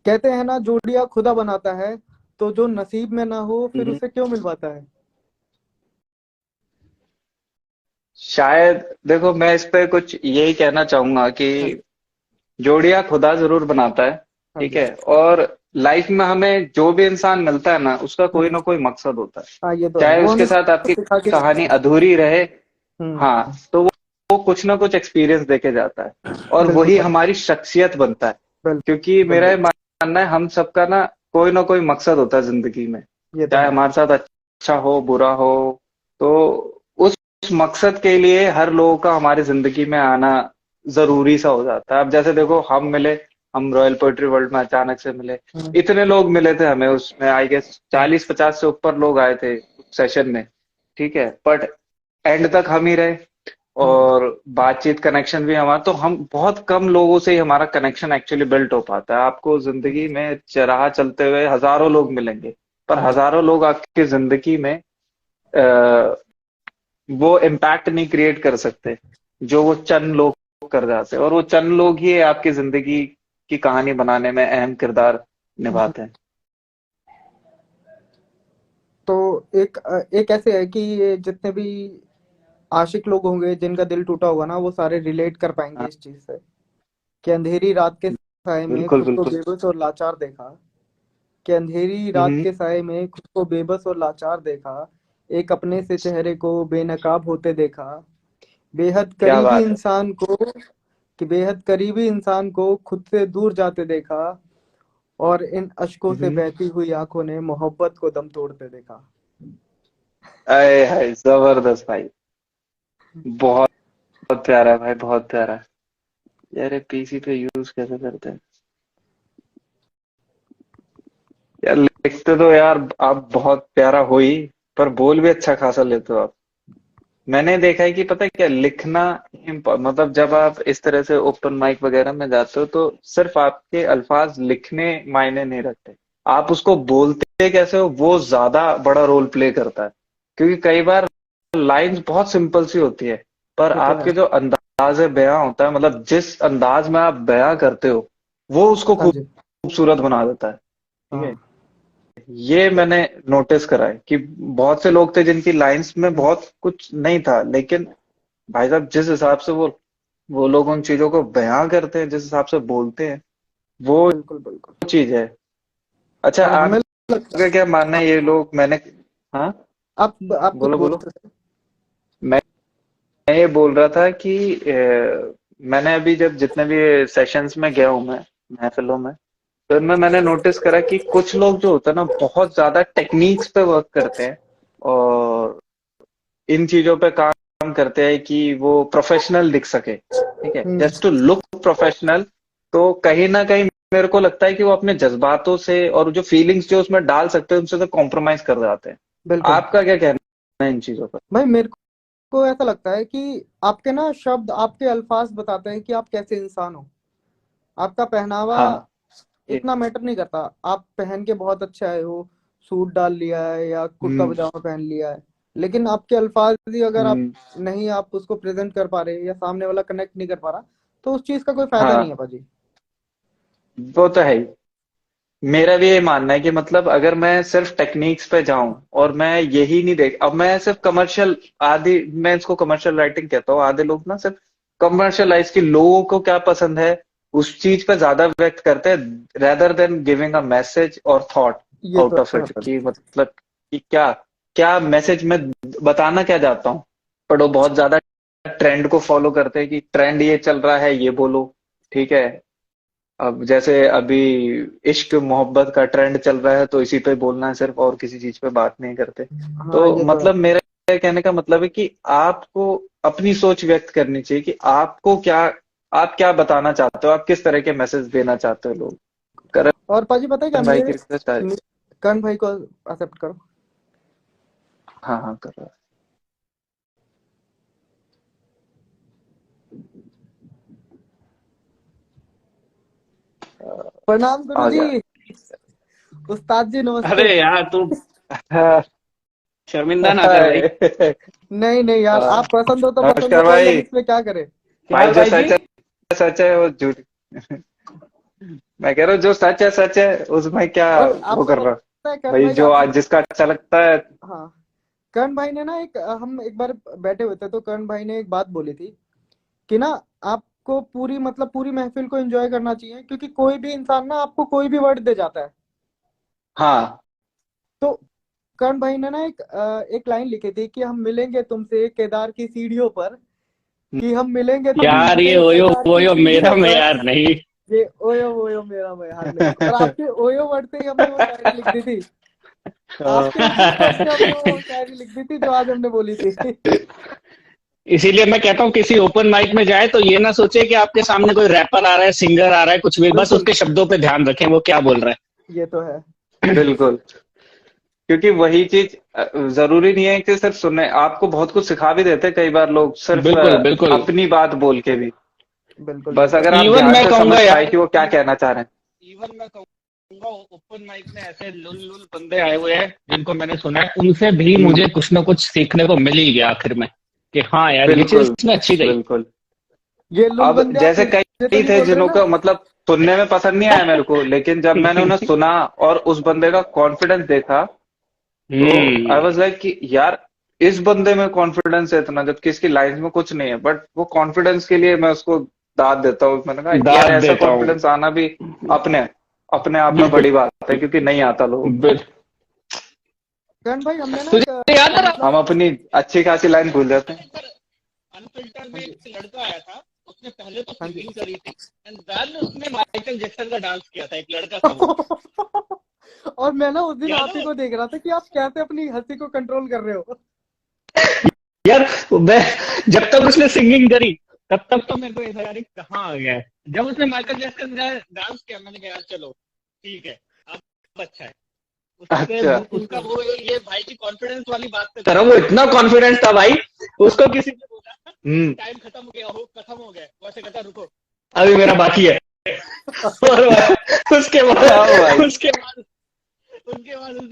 कहते हैं ना जोड़ियां खुदा बनाता है, तो जो नसीब में ना हो फिर हम्म। उसे क्यों मिल पाता है। शायद देखो, मैं इस पे कुछ यही कहना चाहूंगा कि हाँ जी। जोड़ियां खुदा जरूर बनाता है, हाँ ठीक जी। है। और लाइफ में हमें जो भी इंसान मिलता है ना, उसका कोई हम्म, ना कोई मकसद होता है। हाँ ये तो है, चाहे वो उसके हमें साथ आपकी सिखा के जाता कहानी है। अधूरी रहे, हम्म। हाँ, तो वो कुछ ना कुछ एक्सपीरियंस देके जाता है, और बिल्कुल वही भाई। हमारी शख्सियत बनता है। क्योंकि बिल्कुल मेरा ये बिल्कुल। मानना है, हम सबका ना कोई मकसद होता है जिंदगी में। ये तो चाहे है। हमारे साथ अच्छा हो बुरा हो, तो उस मकसद के लिए हर लोगों का हमारी जिंदगी में आना जरूरी सा हो जाता है। अब जैसे देखो, हम मिले, हम रॉयल पोएट्री वर्ल्ड में अचानक से मिले। हम्म, इतने लोग मिले थे हमें, उसमें आई गेस हाँ 40-50 से ऊपर लोग आए थे सेशन में, ठीक है। बट एंड तक हम ही रहे, हाँ और बातचीत कनेक्शन भी हमारा, तो हम बहुत कम लोगों से ही हमारा कनेक्शन एक्चुअली बिल्ट हो पाता है। आपको जिंदगी में राह चलते हुए हजारों लोग मिलेंगे, पर हाँ हजारों लोग आपकी जिंदगी में आ, वो इम्पैक्ट नहीं क्रिएट कर सकते जो वो चंद लोग कर जाते हैं, और वो चंद लोग ही आपकी जिंदगी की कहानी बनाने में अहम किरदार हाँ। निभाते हैं। तो एक ऐसे है कि ये जितने भी आशिक लोग होंगे जिनका दिल टूटा होगा ना, वो सारे रिलेट कर पाएंगे हाँ, इस चीज से, कि अंधेरी रात के साए में बिल्कुल खुद को बिल्कुल। बेबस और लाचार देखा, कि अंधेरी रात हम्म। के साए में खुद को बेबस और लाचार देखा, एक अपने से चेहरे को बेनकाब होते देखा, बेहद क्या करीबी बात है। इंसान को कि बेहद करीबी इंसान को खुद से दूर जाते देखा, और इन अश्कों से हम्म। बहती हुई आंखों ने मोहब्बत को दम तोड़ते देखा। अरे हाय, जबरदस्त भाई। बहुत बहुत प्यारा है भाई, बहुत प्यारा है। यार ये पीसी पे यूज कैसे करते हैं। यार लिखते तो यार आप बहुत प्यारा हो ही, पर बोल भी अच्छा खासा लेते हो आप। मैंने देखा है कि पता है क्या, लिखना मतलब जब आप इस तरह से ओपन माइक वगैरह में जाते हो, तो सिर्फ आपके अल्फाज लिखने मायने नहीं रखते, आप उसको बोलते कैसे हो वो ज्यादा बड़ा रोल प्ले करता है। क्योंकि कई बार लाइंस बहुत सिंपल सी होती है, पर ये तो है। आपके जो अंदाज बयां होता है, मतलब जिस अंदाज में आप बयां करते हो, वो उसको हाँ जी। खूबसूरत बना देता है, ठीक है। हाँ। ये मैंने नोटिस करा है कि बहुत से लोग थे जिनकी लाइंस में बहुत कुछ नहीं था, लेकिन भाई साहब जिस हिसाब से वो लोग उन चीजों को बयां करते हैं, जिस हिसाब से बोलते हैं, वो बिल्कुल बिल्कुल। चीज है। अच्छा, और हमें लगता आपका क्या मानना है, ये लोग मैंने, हाँ, आप कुछ बोलो बोल बोलो। रहे थे। मैं ये बोल रहा था कि मैंने अभी जब जितने भी सेशंस में गया हूं मैं, महफिलों में, तो इनमें मैंने नोटिस करा कि कुछ लोग जो होते हैं ना, बहुत ज्यादा टेक्निक्स पे वर्क करते हैं, और इन चीजों पे काम करते हैं कि वो प्रोफेशनल दिख सके, ठीक है, हम्म, जस्ट टू लुक प्रोफेशनल। तो कहीं ना कहीं मेरे को लगता है कि वो अपने जज्बातों से और जो फीलिंग्स जो उसमें डाल सकते हैं, उनसे तो कॉम्प्रोमाइज कर जाते हैं। बिल्कुल आपका क्या कहना है इन चीजों पर? भाई। मेरे को ऐसा लगता है कि आपके ना शब्द, आपके अल्फाज बताते हैं कि आप कैसे इंसान हो। आपका पहनावा हाँ। ये। इतना मैटर नहीं करता। आप पहन के बहुत अच्छे आए हो, सूट डाल लिया है या कुर्ता हम्म। पजामा पहन लिया है, लेकिन आपके अल्फाज ही अगर आप हम्म। नहीं, आप उसको प्रेजेंट कर पा रहे या सामने वाला कनेक्ट नहीं कर पा रहा, तो उस चीज का कोई फायदा नहीं है हाँ, पाजी। वो तो है ही। मेरा भी ये मानना है कि मतलब अगर मैं सिर्फ टेक्निक्स पे जाऊं, और मैं यही नहीं देख, अब मैं सिर्फ कमर्शियल, आदि मैं इसको कमर्शियल राइटिंग कहता हूँ, आधे लोग ना सिर्फ कमर्शियलाइज की लोगों को क्या पसंद है उस चीज पे ज्यादा व्यक्त करते हैं, rather than giving a message और थॉट ये तो आउट ऑफ है इट, कि भाई। मतलब कि क्या क्या मैसेज मैं बताना क्या चाहता हूँ। पर वो बहुत ज्यादा ट्रेंड को फॉलो करते हैं कि ट्रेंड ये चल रहा है, ये बोलो, ठीक है। अब जैसे अभी इश्क मोहब्बत का ट्रेंड चल रहा है, तो इसी पे बोलना है सिर्फ, और किसी चीज पे बात नहीं करते। तो हाँ ये तो है। मतलब मेरे कहने का मतलब है कि आपको अपनी सोच व्यक्त करनी चाहिए कि आपको क्या, आप क्या बताना चाहते हो, आप किस तरह के मैसेज देना चाहते हो लोग। और पाजी पता है क्या, भाई की मेरे रिक्वेस्ट आ रही। कर्ण भाई को एक्सेप्ट करो। हाँ हाँ कर रहा प्रणाम आ गुरु जी। गया। उस्ताद जी नमस्ते। अरे यार तू हाँ, शर्मिंदा ना कर भाई। हाय। नहीं नहीं यार, हाँ, आप पसंद हो तो पसंद हो, नमस्कार कोई हम भाई। इसमें क्या करें। क्या भाई हाल जो भाई जी? सच है वो झूठ। मैं कह रहा हूँ जो सच है उसमें क्या और वो आपको कर रहा। पता है कर्ण भाई भाई, जो आपने, आज जिसका अच्छा लगता है। हाँ, कर्ण भाई ने ना हम एक बार बैठे हुए थे तो कर्ण भाई ने एक बात बोली थी कि ना, आपको पूरी मतलब पूरी महफिल को एंजॉय करना चाहिए, क्योंकि कोई भी इंसान ना आपको कोई भी वर्ड दे जाता है। हाँ। तो कर्ण भाई ने ना एक लाइन लिखी थी कि हम मिलेंगे तुमसे केदार की सीढ़ियों पर, कि हम मिलेंगे यार ये तुमसे ओयो केदार की ओयो मेरा सीढ़ियों में पर। यार नहीं। ये ओयो ओयो मेरा बयार नहीं, और आपके ओयो वर्ड से ही हमने वो शायरी लिख दी थी। आपके उसी वर्ड से हमने वो शायरी लिख दी थी जो आज हमने बोली थी। इसीलिए मैं कहता हूँ किसी ओपन माइक में जाए तो ये ना सोचे कि आपके सामने कोई रैपर आ रहा है, सिंगर आ रहा है, कुछ भी, बस बिल्कुल, उसके शब्दों पे ध्यान रखें वो क्या बोल रहा ये तो है। है। बिल्कुल। क्योंकि वही चीज जरूरी नहीं है कि सिर्फ सुनने, आपको बहुत कुछ सिखा भी देते हैं कई बार लोग सिर्फ बिल्कुल बिल्कुल। अपनी बात बोल के भी। बिल्कुल ये बस तो अगर है। आप इवन ध्यान मैं से समझ कहूंगा पाए यार, कि वो क्या कहना चाह रहे हैं। इवन मैं कहूंगा ओपन माइक में ऐसे लुल लुल बंदे आए हुए हैं जिनको मैंने सुना है, उनसे भी हम्म, मुझे कुछ ना कुछ सीखने को मिल ही गया आखिर में, कि हाँ यार ये चीज बिल्कुल इसमें अच्छी गई। बिल्कुल। ये लुल अब बंदे आप जैसे मुझे तो कई नहीं थे बोल रहे जिन्हों ना। का मतलब सुनने में पसंद नहीं आया मेरे को, लेकिन जब मैंने उन्हें सुना और उस बंदे का कॉन्फिडेंस देखा तो आई हम्म। वाज लाइक कि यार इस बंदे में कॉन्फिडेंस है इतना, जबकि इसकी लाइंस में कुछ नहीं है, बट वो कॉन्फिडेंस के लिए मैं उसको दाद देता हूँ। मैंने कहा यार दाद ऐसा देता हूँ। कॉन्फिडेंस आना भी अपने अपने आप में बिल्कुल। बड़ी बात है, क्योंकि नहीं आता लोगों को। बिल- करण भाई हमने ना तुझे याद है ना, हम अपनी अच्छी खासी लाइन भूल जाते हैं। अनफिल्टर हाँ में जी, एक लड़का आया था, उसने पहले तो हाँ जी। सिंगिंग करी थी एंड देन उसने माइकल जैक्सन का डांस किया था, एक लड़का था वो। और मैं ना उस दिन याद आप है ही वो? को देख रहा था कि आप कैसे अपनी हंसी को कंट्रोल कर रहे हो। यार मैं, जब तक उसने सिंगिंग करी तब तक तो मेरे को ऐसा यार ये कहाँ आ गया है। जब उसने माइकल जैक्सन का डांस किया मैंने कहा यार चलो ठीक है, अब अच्छा है। उसके अच्छा। उसका वो ये भाई की कॉन्फिडेंस वाली बात पे करो, वो इतना कॉन्फिडेंस था भाई। उसको किसी ने बोला हम्म। टाइम खत्म हो गया, हो खत्म हो गया, वैसे कहता रुको अभी मेरा बाकी है। और उसके हाँ बाद भाई। उसने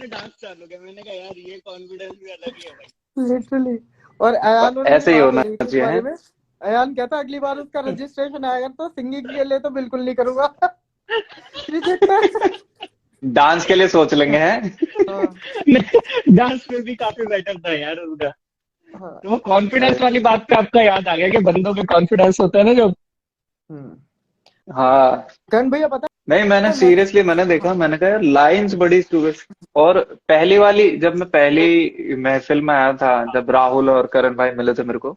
डांस चालू किया। मैंने कहा यार ये कॉन्फिडेंस भी अलग ही है भाई। लिटरली। और अयान ने भी ऐसे ही बात हो होना रही थी इस चाहिए बारे है। में। अयान कहता अगली बार उसका रजिस्ट्रेशन आएगा तो सिंगिंग के लिए तो बिल्कुल नहीं करूंगा। रिजेक्ट है। डांस के लिए सोच लेंगे हैं। हाँ डांस में भी काफी बेटर था यार उसका। हाँ। तो वो कॉन्फिडेंस अरे वाली बात पे आपका याद आ गया कि बंदों के कॉन्फिडेंस होता है ना जो। हम्म। हाँ। करण भैया पता नहीं मैंने है मैं, सीरियसली मैंने देखा, हाँ, मैंने कहा यार लाइंस बड़ी स्टूपिड। और पहली वाली जब मैं पहली महफिल में आया था, जब राहुल और करण भाई मिले थे मेरे को,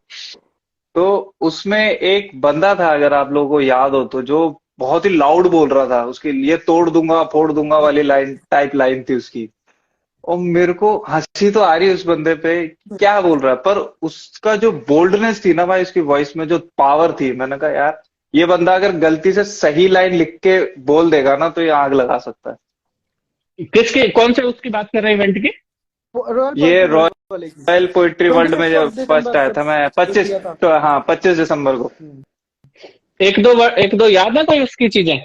तो उसमें एक बंदा था, अगर आप लोगों को याद हो तो, जो बहुत ही लाउड बोल रहा था, उसके लिए तोड़ दूंगा फोड़ दूंगा वाली लाइन थी उसकी। और मेरे को हंसी तो आ रही है उस बंदे पे, क्या बोल रहा है, पर उसका जो बोल्डनेस थी ना भाई, उसकी वॉइस में जो पावर थी, मैंने कहा यार ये बंदा अगर गलती से सही लाइन लिख के बोल देगा ना तो ये आग लगा सकता है। किसके कौन से उसकी बात कर रहे हैं इवेंट की? रॉयल ये पोएट्री वर्ल्ड वाले की, रॉयल पोइट्री ट्वेंटी वर्ल्ड में सिक्स ऑफ जब फर्स्ट दिसंबर आया से था मैं जो 25, किया था। तो हाँ 25 दिसंबर को। हम्म, एक दो याद है कोई उसकी चीजें?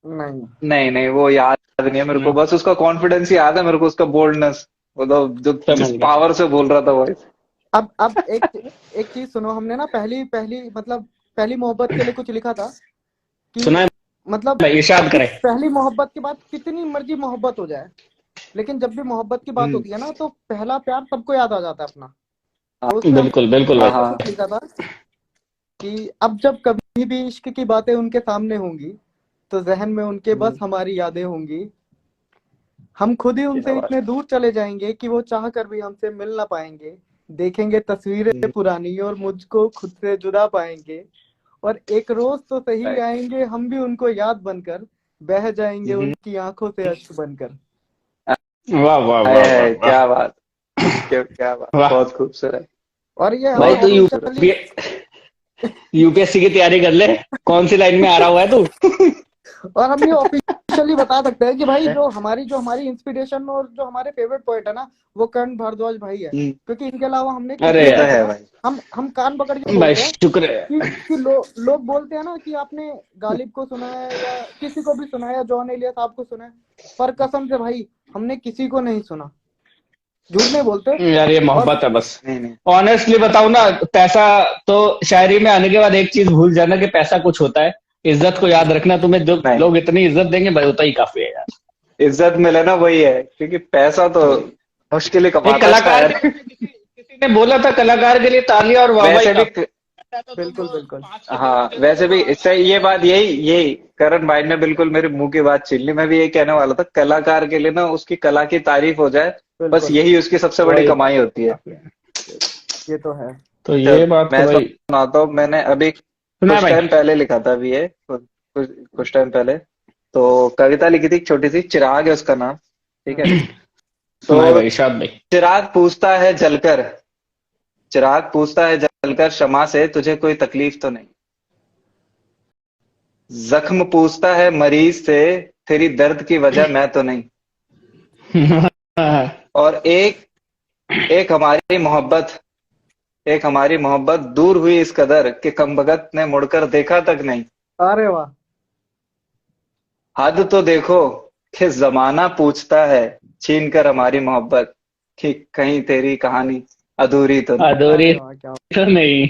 नहीं। नहीं नहीं वो याद नहीं है मेरे को, हम्म, बस उसका कॉन्फिडेंस ही याद है मेरे को, उसका बोल्डनेस, मतलब जो समझ जिस गया। पावर से बोल रहा था वॉइस। अब एक चीज सुनो, हमने ना पहली पहली मतलब पहली मोहब्बत के लिए कुछ लिखा था कि सुना है मतलब भाई, इरशाद करें। पहली मोहब्बत के बाद कितनी मर्जी मोहब्बत हो जाए, लेकिन जब भी मोहब्बत की बात हम्म। होती है ना तो पहला प्यार सबको याद आ जाता है अपना। तो उसमें बिल्कुल बिल्कुल हमने हाँ भाई। ऐसा हाँ। कुछ लिखा था कि अब जब कभी भी इश्क की बातें उनके सामने होंगी तो जहन में उनके बस हमारी यादें होंगी। हम खुद ही क्या उनसे बात। इतने दूर चले जाएंगे कि वो चाह कर भी हमसे मिल ना पाएंगे। देखेंगे तस्वीरें पुरानी और मुझको खुद से जुदा पाएंगे। और एक रोज तो सही आएंगे हम भी उनको याद बनकर, बह जाएंगे हम्म। उनकी आंखों से अश्क बनकर। वाह वाह वाह वाह है वाह क्या बात, क्या बात, वाह। बहुत खूबसूरत। और ये भाई हमने तू बहुत खूबसूरत। स्पेशली, यूपीएससी की तैयारी कर ले, कौन सी लाइन में आ रहा हुआ है तू? और हम ये ऑफिशियली बता सकते हैं कि भाई जो हमारी इंस्पिरेशन और जो हमारे फेवरेट पोएट है ना, वो कर्ण भारद्वाज भाई है, क्योंकि इनके अलावा हमने अरे किसी ये तो को यार है सुना। भाई। हम कान पकड़ के भाई, बोलते हैं शुक्र है। कि लोग बोलते हैं ना कि आपने गालिब को सुना है या किसी को भी सुना है या जॉन एलिया साहब को सुना है, पर कसम से भाई हमने किसी को नहीं सुना, झूठ नहीं बोलते। यार ये और मोहब्बत है बस। नहीं नहीं, ऑनेस्टली बताऊं ना, पैसा तो शायरी में आने के बाद एक चीज भूल जाना कि पैसा कुछ होता है। इज्जत को याद रखना, तुम्हें जो नहीं लोग इतनी इज्जत देंगे भाई उतना ही काफी है यार। इज्जत मिले ना वही है, क्योंकि पैसा तो मुश्किल ही एक कमाता है कलाकार शायर। के लिए किसी ने बोला था, कलाकार के लिए तालियां और वाहवाही वैसे भी काफी है। तो तुम बिल्कुल रोज बिल्कुल 5 की हाँ, जोड़ी दे वैसे दोगे भी तो इससे ये बात यही करण भाई ने बिल्कुल मेरे मुंह की बात छीन ली। मैं भी यही कहने वाला था, कलाकार के लिए ना उसकी कला की तारीफ हो जाए, बस बिल्कुल, यही उसकी सबसे बड़ी वही कमाई होती है। काफी है। ये तो है। तो चल ये बात तो मैं भाई सुनाता हूँ। मैंने अभी सुना है कुछ भाई। टाइम पहले लिखा था, अभी ये कुछ टाइम पहले तो कविता लिखी थी, छोटी सी, चिराग है उसका नाम। ठीक है। सुना है तो भाई, इरशाद भाई। चिराग पूछता है जलकर, चिराग पूछता है जलकर शमा से, तुझे कोई तकलीफ तो नहीं। जख्म पूछता है मरीज से, तेरी दर्द की वजह मैं तो नहीं। और एक हमारी मोहब्बत, एक हमारी मोहब्बत दूर हुई इस कदर कि कमबख्त ने मुड़कर देखा तक नहीं। अरे वाह, हद तो देखो कि जमाना पूछता है छीन कर हमारी मोहब्बत, कि कहीं तेरी कहानी अधूरी तो नहीं। अधूरी अरे वाह, क्या तो नहीं।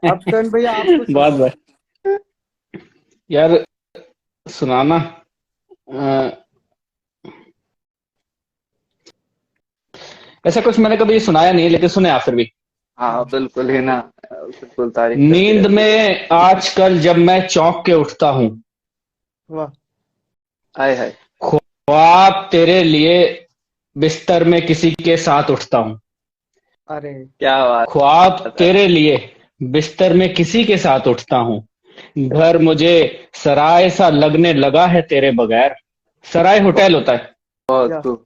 अब करण भैया आप कुछ बहुत सुनाओ। बहुत यार, सुनाना। अ, ऐसा कुछ मैंने कभी सुनाया नहीं, लेकिन सुने आप फिर भी। हाँ बिल्कुल ही ना, बिल्कुल तारीफ करते नींद रहते हैं। में आजकल जब मैं चौंक के उठता हूँ, वाह, आय हाय। ख्वाब तेरे लिए बिस्तर में किसी के साथ उठता हूँ। अरे क्या बात ख्वाब है। तेरे लिए बिस्तर में किसी के साथ उठता हूँ। घर मुझे सराय सा लगने लगा है तेरे बगैर। सराय होटल होता है। बहुत या खूब।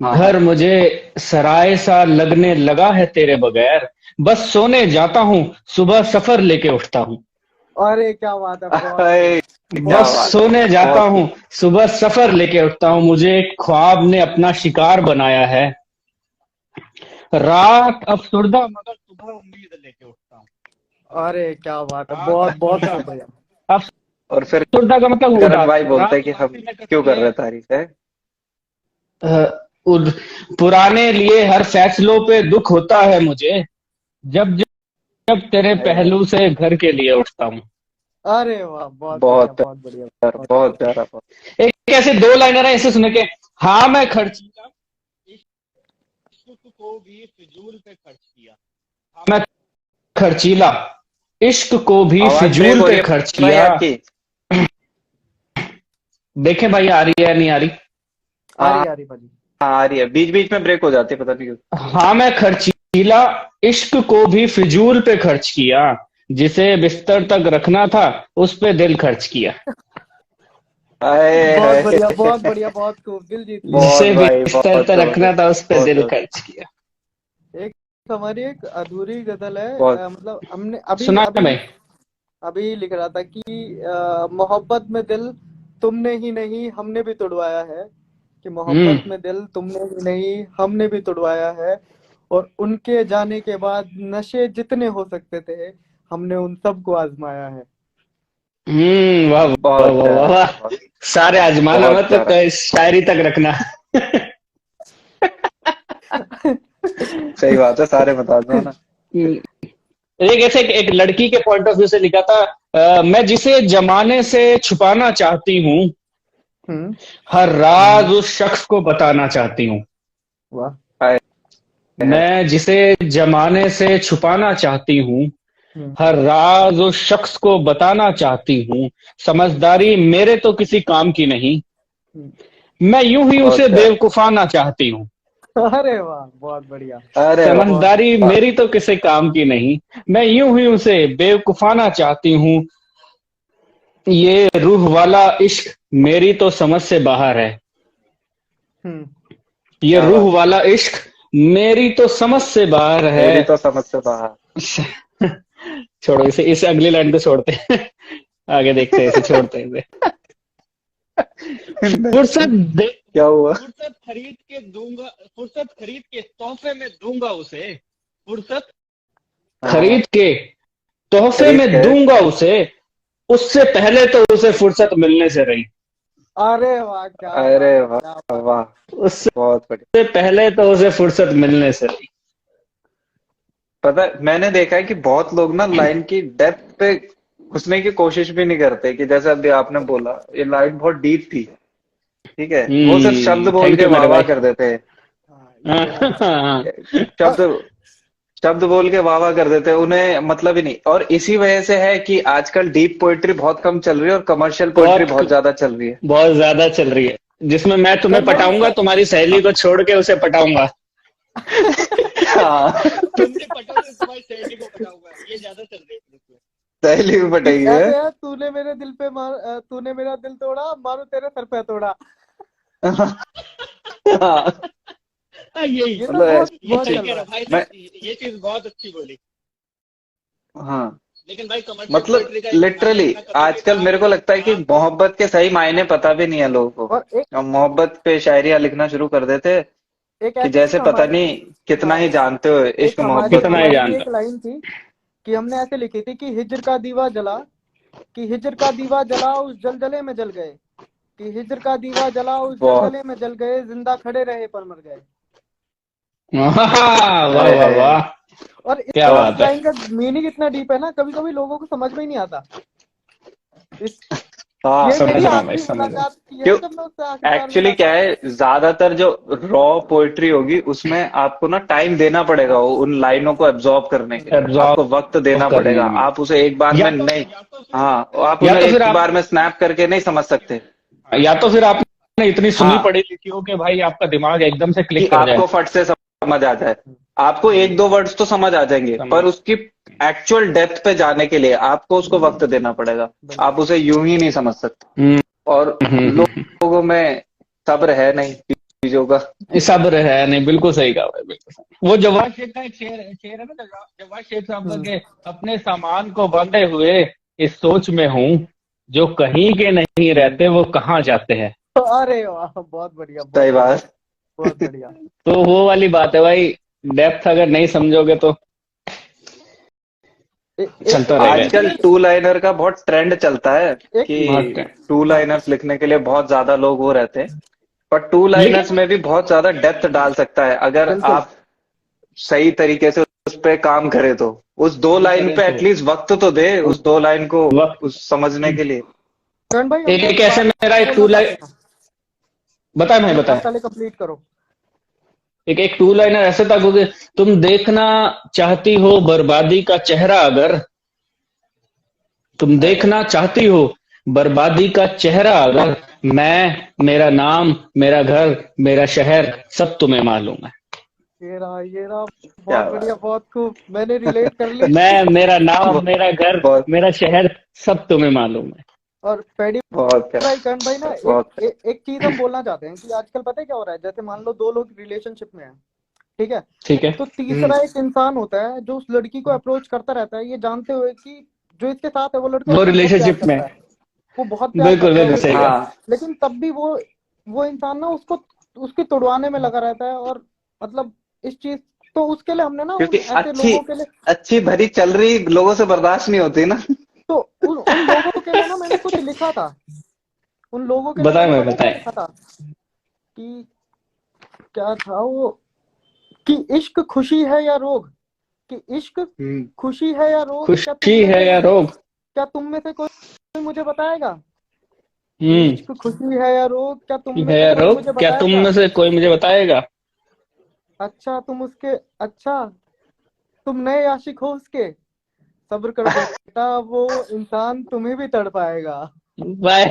हाँ हाँ। घर मुझे सराय सा लगने लगा है तेरे बगैर। बस सोने जाता हूँ, सुबह सफर लेके उठता हूँ। अरे क्या बात है, बहुत अरे बढ़िया, क्या बस बहुत बात है, सोने जाता बहुत हूँ, खूब। सुबह सफर लेके उठता हूँ। मुझे एक ख्वाब ने अपना शिकार बनाया है। रात अफसुर्दा मगर सुबह उम्मीद लेके उठता हूँ। अरे क्या बात है, रात बहुत बहुत अफसुर्दा, शुक्रिया। और फिर अफसुर्दा का मतलब करण उदास। भाई बोलते रात हैं कि हम उदासी में क्यों कटती कर है। रहे तारीफ है। अ, पुराने लिए हर फैसलों पे दुख होता है मुझे। जब जब तेरे हाय हाय। पहलू से घर के लिए उठता हूँ। अरे वाह, बहुत बढ़िया, बहुत बहुत बढ़िया, प्यारा, बहुत बहुत बढ़िया। प्यारा, बहुत। एक ऐसे दो लाइनर है, ऐसे सुने के। हाँ मैं खर्चीला, इश्क को भी फिजूल पे खर्च किया। हाँ मैं खर्चीला, इश्क को भी आवाज ब्रेक फिजूल हो पे रही है खर्च भाई किया। आपकी। देखें भाई, आ रही है नहीं आ रही। हाँ आ रही भाजी। हाँ, आ रही है, बीच बीच में ब्रेक हो जाती है, पता नहीं क्यों। हाँ मैं खर्चीला, इश्क को भी फिजूल पे खर्च किया। जिसे बिस्तर तक रखना था उस पे दिल खर्च किया। हाय बहुत हाय। बढ़िया, बहुत बढ़िया, बहुत खूब, दिल जीत लिया। बहुत जिसे भाई, बिस्तर बहुत पे रखना था उस जबरदस्त, पे बहुत दिल जबरदस्त, खर्च किया। एक हमारी एक अधूरी गजल है, बहुत। मतलब हमने अभी सुना है अभी भाई। अभी लिख रहा था कि मोहब्बत में दिल तुमने ही नहीं हमने भी तुड़वाया है, कि हम्म। मोहब्बत में दिल तुमने ही नहीं हमने भी तुड़वाया है, और उनके जाने के बाद नशे जितने हो सकते थे हमने उन सबको आजमाया है। वाह वाह बहुत वाह वाह प्यारा, वाह। बहुत सारे आजमाना बहुत मत, प्यारा। तो शायरी तक रखना। सही बात है, सारे बता दो ना। एक ऐसे एक लड़की के पॉइंट ऑफ व्यू से लिखा था। मैं जिसे जमाने से छुपाना चाहती हूँ, हम्म। हर राज उस शख्स को बताना चाहती हूँ। वाह। हाय हाय। मैं जिसे जमाने से छुपाना चाहती हूँ, हम्म। हर राज उस शख्स को बताना चाहती हूँ। समझदारी मेरे तो किसी काम की नहीं, हम्म। मैं यूं ही उसे बहुत प्यारा। बेवकूफाना चाहती हूँ। अरे वाह, बहुत बढ़िया, अरे बहुत समझदारी वाह। मेरी तो किसी काम की नहीं, मैं यूं ही उसे बेवकूफाना चाहती हूँ। ये रूह वाला इश्क मेरी तो समझ से बाहर है। हम्म। ये क्या रूह बात है। वाला इश्क मेरी तो समझ से बाहर है। मेरी तो समझ से बाहर। छोड़ो इसे, इस अगली लाइन को छोड़ते हैं। आगे देखते हैं, इसे छोड़ते हैं इसे। फुर्सत दे, क्या हुआ? फुर्सत खरीद के तोहफे में दूंगा उसे, फुर्सत हाँ, खरीद के तोहफे खरीद में के। दूंगा उसे, उससे पहले तो उसे फुर्सत मिलने से रही। अरे वाह, क्या अरे बात है, वाह क्या बात। वाह, उससे बहुत बढ़िया। पहले तो उसे फुर्सत मिलने से रही। पता है, मैंने देखा है कि बहुत लोग ना लाइन की डेप्थ पे घुसने की कोशिश भी नहीं करते, कि जैसे अभी आपने बोला ये लाइन बहुत डीप थी, ठीक है, वो सिर्फ शब्द बोल थैंक के यू वाह मेरे वाह भाई। कर देते हैं। हाँ, ये बात हाँ, शब्द शब्द बोल के वाह वाह कर देते हैं, उन्हें मतलब ही नहीं। और इसी वजह से है कि आजकल डीप पोएट्री बहुत कम चल रही है और कमर्शियल पोएट्री बहुत ज्यादा चल रही है। बहुत ज्यादा चल रही है, जिसमें मैं तुम्हें करण भाई पटाऊंगा, इसका तुम्हारी सहेली को छोड़ के उसे पटाऊंगा। हाँ, तुम नहीं पटाओगे, तुम्हारी सहेली को पटाऊंगा, ये ज्यादा चल रही है इसमें। सहेली भी कि पटेगी है। ऐसे है, तूने मेरे दिल पे तूने मेरा दिल तोड़ा, मारो तेरे सर पे तोड़ा। हाँ, यही, ये तो मतलब बहुत ये बहुत सही चल कह रहा रहा है। भाई मैं साहब, ये चीज बहुत अच्छी बोली। हाँ, लेकिन भाई कमर्शियल मतलब पोएट्री का एक मायने लिटरली इतना कभी भी आजकल मेरे को लगता है कि आप मोहब्बत के सही मायने पता भी नहीं है लोगों और एक को। अब मोहब्बत पे शायरियां लिखना शुरू कर देते एक कि ऐसी जैसे पता हमारी, नहीं कितना ही हाँ, जानते हो एक इश्क हमारी मोहब्बत कितना ही को। हमारी भी जानता। एक लाइन थी कि हमने ऐसे लिखी थी कि हिजर का दीवा जला, कि हिजर का दीवा जला उस जलजले में जल गए, कि हिजर का दीवा जला उस बहुत जलजले में जल गए, जिंदा खड़े रहे पर मर गए। वाह हाय वाह हाय, वाह, और क्या इस बात है। लाइन का मीनिंग इतना डीप है ना, कभी कभी लोगों को समझ में ही नहीं आता। इस हाँ, ये मेरी समझ रहा हूँ भाई, आखिरी समझ रहा हूँ। मुलाकात की है क्यों? जब मैं उससे आखिरी बार एक्चुअली मिला क्या था। है, ज्यादातर जो रॉ पोएट्री होगी उसमें आपको ना टाइम देना पड़ेगा उन लाइनों को एब्जॉर्ब करने के लिए, आपको वक्त एब्जॉर्ब देना पड़ेगा। करने में, आप उसे एक बार में नहीं, हाँ, आप या उन्हें तो फिर एक आप बार में स्नैप करके नहीं समझ सकते। या तो फिर आपने इतनी सुनी हाँ, पढ़ी लिखी हो कि भाई आपका दिमाग एकदम से कि क्लिक कर आपको जाए। फट से समझ आ जाए। आपको एक दो वर्ड्स तो समझ आ जाएंगे, समझ। पर उसकी एक्चुअल डेप्थ पे जाने के लिए आपको उसको वक्त देना पड़ेगा। आप बिल्कुल। उसे यूं ही नहीं समझ सकते। हम्म, और लोगों में सब्र है नहीं चीजों का। सब्र है नहीं, बिल्कुल सही कहा भाई, बिल्कुल सही। वो जवाब शेख का एक शेर है ना, जवाब शेख साहब का, हम्म। के अपने सामान को बांधे हुए इस सोच में हूँ, जो कहीं के नहीं रहते वो कहाँ जाते हैं। अरे वाह, बहुत बढ़िया, सही बहुत बढ़िया, बात। बहुत बढ़िया। तो वो वाली बात है भाई, डेप्थ अगर नहीं समझोगे तो चलता रहेगा ऐसे आजकल ही। टू लाइनर का बहुत ट्रेंड चलता है एक बहुत कि है। टू हाँ, लाइनर्स लिखने के लिए बहुत ज्यादा लोग वो रहते हैं, पर टू लाइनर्स लेकिन में भी बहुत ज्यादा डेप्थ डाल सकता है अगर बिल्कुल। आप सही तरीके से उस पे काम करें तो। उस दो काम लाइन करें पे तो एटलीस्ट वक्त तो दे उस दो लाइन को वक्त। उस समझने के लिए। करण भाई, हम एक तो एक एक ऐसे बात मेरा एक बोलना टू चाहते लाइन, हैं। बताए मैं नहीं, आप बताए, पहले कंप्लीट करो। एक टू लाइनर ऐसे था क्योंकि तुम देखना चाहती हो बर्बादी का चेहरा अगर, तुम हाय हाय, देखना चाहती हो बर्बादी का चेहरा अगर, मैं, मेरा नाम, मेरा घर, मेरा शहर, सब तुम्हें मालूम है। ये रहा, क्या बहुत बढ़िया, बात। बहुत खूब, मैंने रिलेट कर ली। मैं, मेरा नाम, बहुत मेरा घर, बहुत मेरा शहर, सब तुम्हें मालूम है। और पैडी बहुत प्यारा, भाई, करण भाई ना, बहुत प्यारा। एक चीज हम बोलना चाहते हैं कि आजकल पता है क्या हो रहा है। जैसे मान लो दो लोग रिलेशनशिप में हैं, ठीक है, ठीक है। तो तीसरा एक इंसान होता है जो उस लड़की को अप्रोच करता रहता है, ये जानते हुए कि जो इसके साथ है वो लड़का वो उसको बहुत प्यार रिलेशनशिप में, करता है, वो बहुत प्यार बिल्कुल करता है बिल्कुल उस सही लड़की कहा। को। हाँ, लेकिन तब भी वो इंसान ना उसको उसकी तुड़वाने में लगा रहता है। और मतलब इस चीज, तो उसके लिए हमने ना क्योंकि उन ऐसे अच्छी लोगों के लिए, अच्छी भरी चल रही लोगों से बर्दाश्त नहीं होती ना। तो उन लोगों के लिए ना मैंने कुछ लिखा था। उन लोगों के लिए बताए मैंने मैं पता है क्या बताए। लिखा था कि क्या था वो, कि इश्क खुशी है या रोग, कि इश्क हम्म, खुशी है या रोग, खुशी है या रोग। क्या तुम में से कोई मुझे बताएगा, कि हम्म। इश्क खुशी है या रोग, क्या तुम में है से या कोई रोग, मुझे क्या तुम बताएगा। में से कोई मुझे बताएगा। अच्छा तुम उसके, अच्छा तुम नए आशिक हो उसके, सब्र कर बेटा, वो इंसान तुम्हें भी तड़ पाएगा। बाय।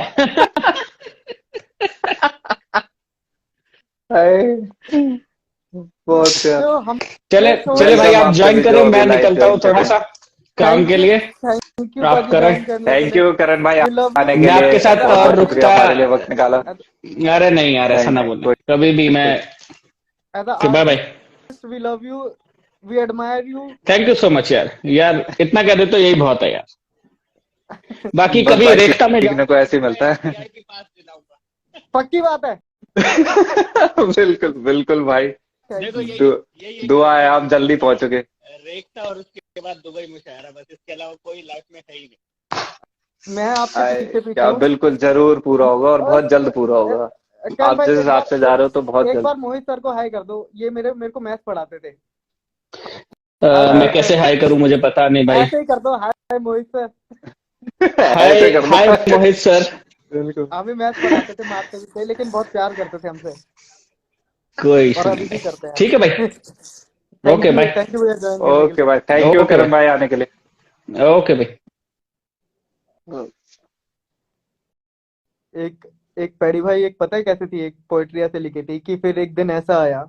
हाय, बहुत प्यारा। जो हमने चले चले भाई, वेलकम आप आपको ज्वाइन भी करें, जो अभी मैं लाइव निकलता हूँ ज्वाइन कर थोड़ा रहे सा हैं। काम के लिए। थैंक यू और आप पाजी करें। ज्वाइन करने के थैंक लिए। यू करण भाई वी लव आने यू। के मैं लिए, आपके साथ बहुत और बहुत शुक्रिया रुकता, हमारे लिए वक्त निकाला। अरे नहीं यार, ऐसा नहीं ना नहीं, बोले कोई कभी भी। मैं, as as bye bye. Artist we love you, we admire you. Thank you so much यार, यार इतना कह दे तो यही बहुत है यार। बाकी बस कभी भाई रेखता में सीखने को ऐसे ही मिलता है। AI के पास दिलाऊंगा। पक्की बात है। बिल्कुल बिल्कुल भाई। देखो दु, यही एक दुआ लाइफ है में आप जल्दी है, पहुंचोगे। रेखता और उसके बाद दुबई मुशायरा, बस इसके अलावा कोई लाइफ में है ही नहीं। मैं आपके हाय पीछे पीछे क्या हूँ। बिल्कुल जरूर पूरा होगा और बहुत जल्द पूरा होगा। कैल आप भाई जिस हिसाब से जा रहे हो तो बहुत एक जल्द। बार मोहित सर को हाई कर दो, ये मेरे को मैथ्स पढ़ाते थे। हाय मैं मोहित कैसे सर, हाई करूं मुझे पता नहीं भाई। ऐसे ही कर दो, हाय मोहित सर। हाय ऐसे कर हाय दो। मोहित सर। बिल्कुल। हमें मैथ्स पढ़ाते थे, मारते भी थे, लेकिन बहुत प्यार करते थे हमसे, कोई और इशू अभी नहीं भी भाई। करते ठीक है भाई। हैं। Thank okay you, bye. Thank you भैया ज्वाइन करने के ओके भाई, थैंक यू ओके करण भाई आने के लिए। ओके भाई। एक एक पैडी भाई, एक पता है कैसे थी, एक पोएट्री ऐसे लिखी थी कि फिर एक दिन ऐसा आया,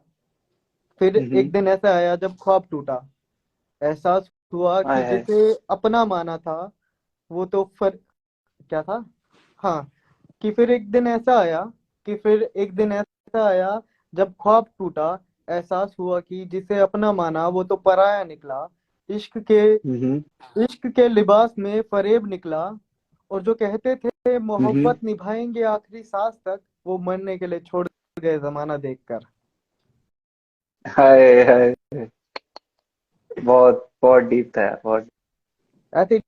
फिर एक हम्म। दिन ऐसा आया जब ख्वाब टूटा, एहसास हुआ कि हाय हाय। जिसे अपना माना था वो तो क्या था, हाँ, कि फिर एक दिन ऐसा आया, कि फिर एक दिन ऐसा आया जब ख्वाब टूटा, एहसास हुआ कि जिसे अपना माना वो तो पराया निकला, इश्क के हम्म इश्क के लिबास में फरेब निकला, और जो कहते थे हम्म। मोहब्बत निभाएंगे आखिरी सांस तक, वो मरने के लिए छोड़ गए जमाना देखकर। हाय हाय। बहुत बहुत डीप था यार, बहुत। ऐसे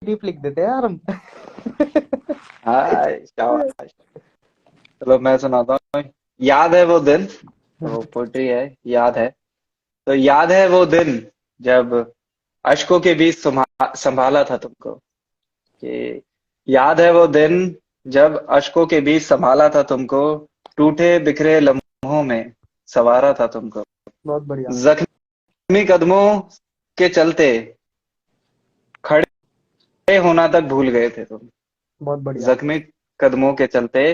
डीप लिख देते हैं यार हम। हाय शाबाश। चलो मैं सुनाता हूँ। याद है वो दिन, तो पोट्री है, याद है। तो याद है वो दिन जब अशकों के बीच संभाला था तुमको। कि याद है वो दिन जब अशकों के बीच संभाला था तुमको, टूटे बिखरे लम्हों में संवारा था तुमको। बहुत बढ़िया, जख्मी कदमों के चलते खड़े होना तक भूल गए थे तुम। बहुत बढ़िया, जख्मी कदमों के चलते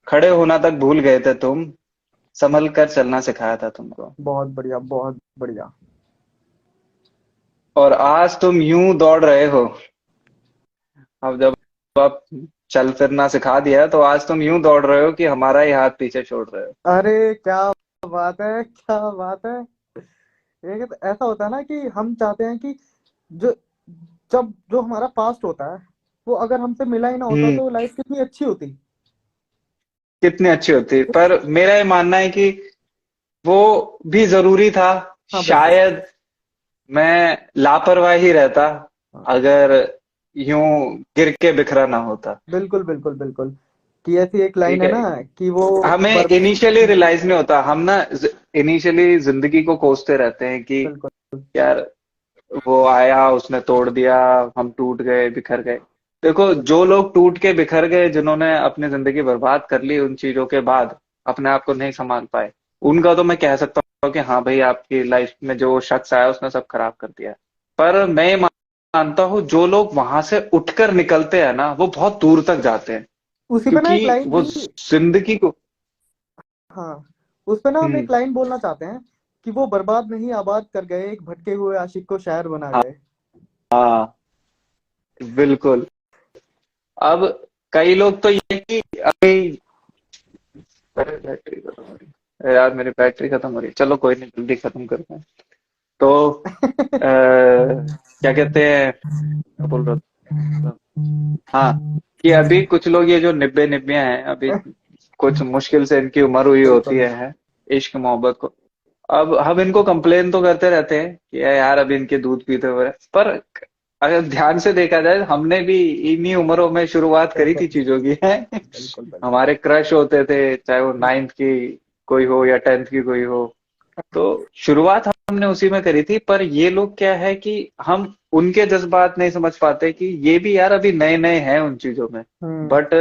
खड़े होना तक भूल गए थे तुम, संभल कर चलना सिखाया था तुमको। बहुत बढ़िया, बहुत बढ़िया। और आज तुम यूं दौड़ रहे हो। अब जब आप चल फिरना सिखा दिया तो आज तुम यूं दौड़ रहे हो कि हमारा ही हाथ पीछे छोड़ रहे हो। अरे क्या बात है, क्या बात है। एक तो ऐसा होता है ना कि हम चाहते हैं कि जो जब जो हमारा पास्ट होता है वो अगर हमसे मिला ही ना होता हम्म। तो लाइफ कितनी अच्छी होती। कितनी अच्छी होती, पर मेरा ये मानना है कि वो भी जरूरी था। हाँ बिल्कुल। शायद मैं लापरवाह ही रहता हाँ, अगर यूं गिर के बिखरा ना होता। बिल्कुल बिल्कुल बिल्कुल, कि ऐसी एक लाइन ठीक है है। ना कि वो हमें इनिशियली रियलाइज नहीं होता, हम ना इनिशियली जिंदगी को कोसते रहते हैं कि बिल्कुल यार वो आया उसने तोड़ दिया, हम टूट गए बिखर गए। देखो जो लोग टूट के बिखर गए, जिन्होंने अपनी जिंदगी बर्बाद कर ली उन चीजों के बाद, अपने आप को नहीं संभाल पाए, उनका तो मैं कह सकता हूँ कि हाँ भाई आपकी लाइफ में जो शख्स आया उसने सब खराब कर दिया। पर मैं ये मानता हूँ जो लोग वहां से उठकर निकलते हैं ना वो बहुत दूर तक जाते हैं, उसी पे ना क्योंकि एक लाइन वो थी। जिंदगी को। हाँ, उस पे ना हम हम्म। एक लाइन बोलना चाहते हैं कि वो बर्बाद नहीं आबाद कर गए, एक भटके हुए आशिक को शायर बना गए। हाँ बिल्कुल। अब कई लोग तो ये कि अभी अरे बैटरी खत्म हो रही है। अरे यार मेरी बैटरी खत्म हो रही है, चलो कोई नहीं जल्दी खत्म करते हैं। तो क्या कहते हैं, क्या बोल रहा था? हाँ, कि अभी कुछ लोग ये जो निब्बे निब्बियां हैं अभी, कुछ मुश्किल से इनकी उम्र हुई होती बिल्कुल है इश्क मोहब्बत को। अब हम इनको कंप्लेन तो करते रहते हैं कि यार अभी इनके दूध पीते हुए, पर अगर ध्यान से देखा जाए हमने भी इन्हीं उम्रों में शुरुआत करी बिल्कुल थी चीजों की है। बिल्कुल बिल्कुल। हमारे क्रश होते थे, चाहे वो 9th की कोई हो या 10th की कोई हो, तो शुरुआत हमने उसी में करी थी। पर ये लोग क्या है कि हम उनके जज्बात नहीं समझ पाते कि ये भी यार अभी नए नए हैं उन चीजों में। हम्म। बट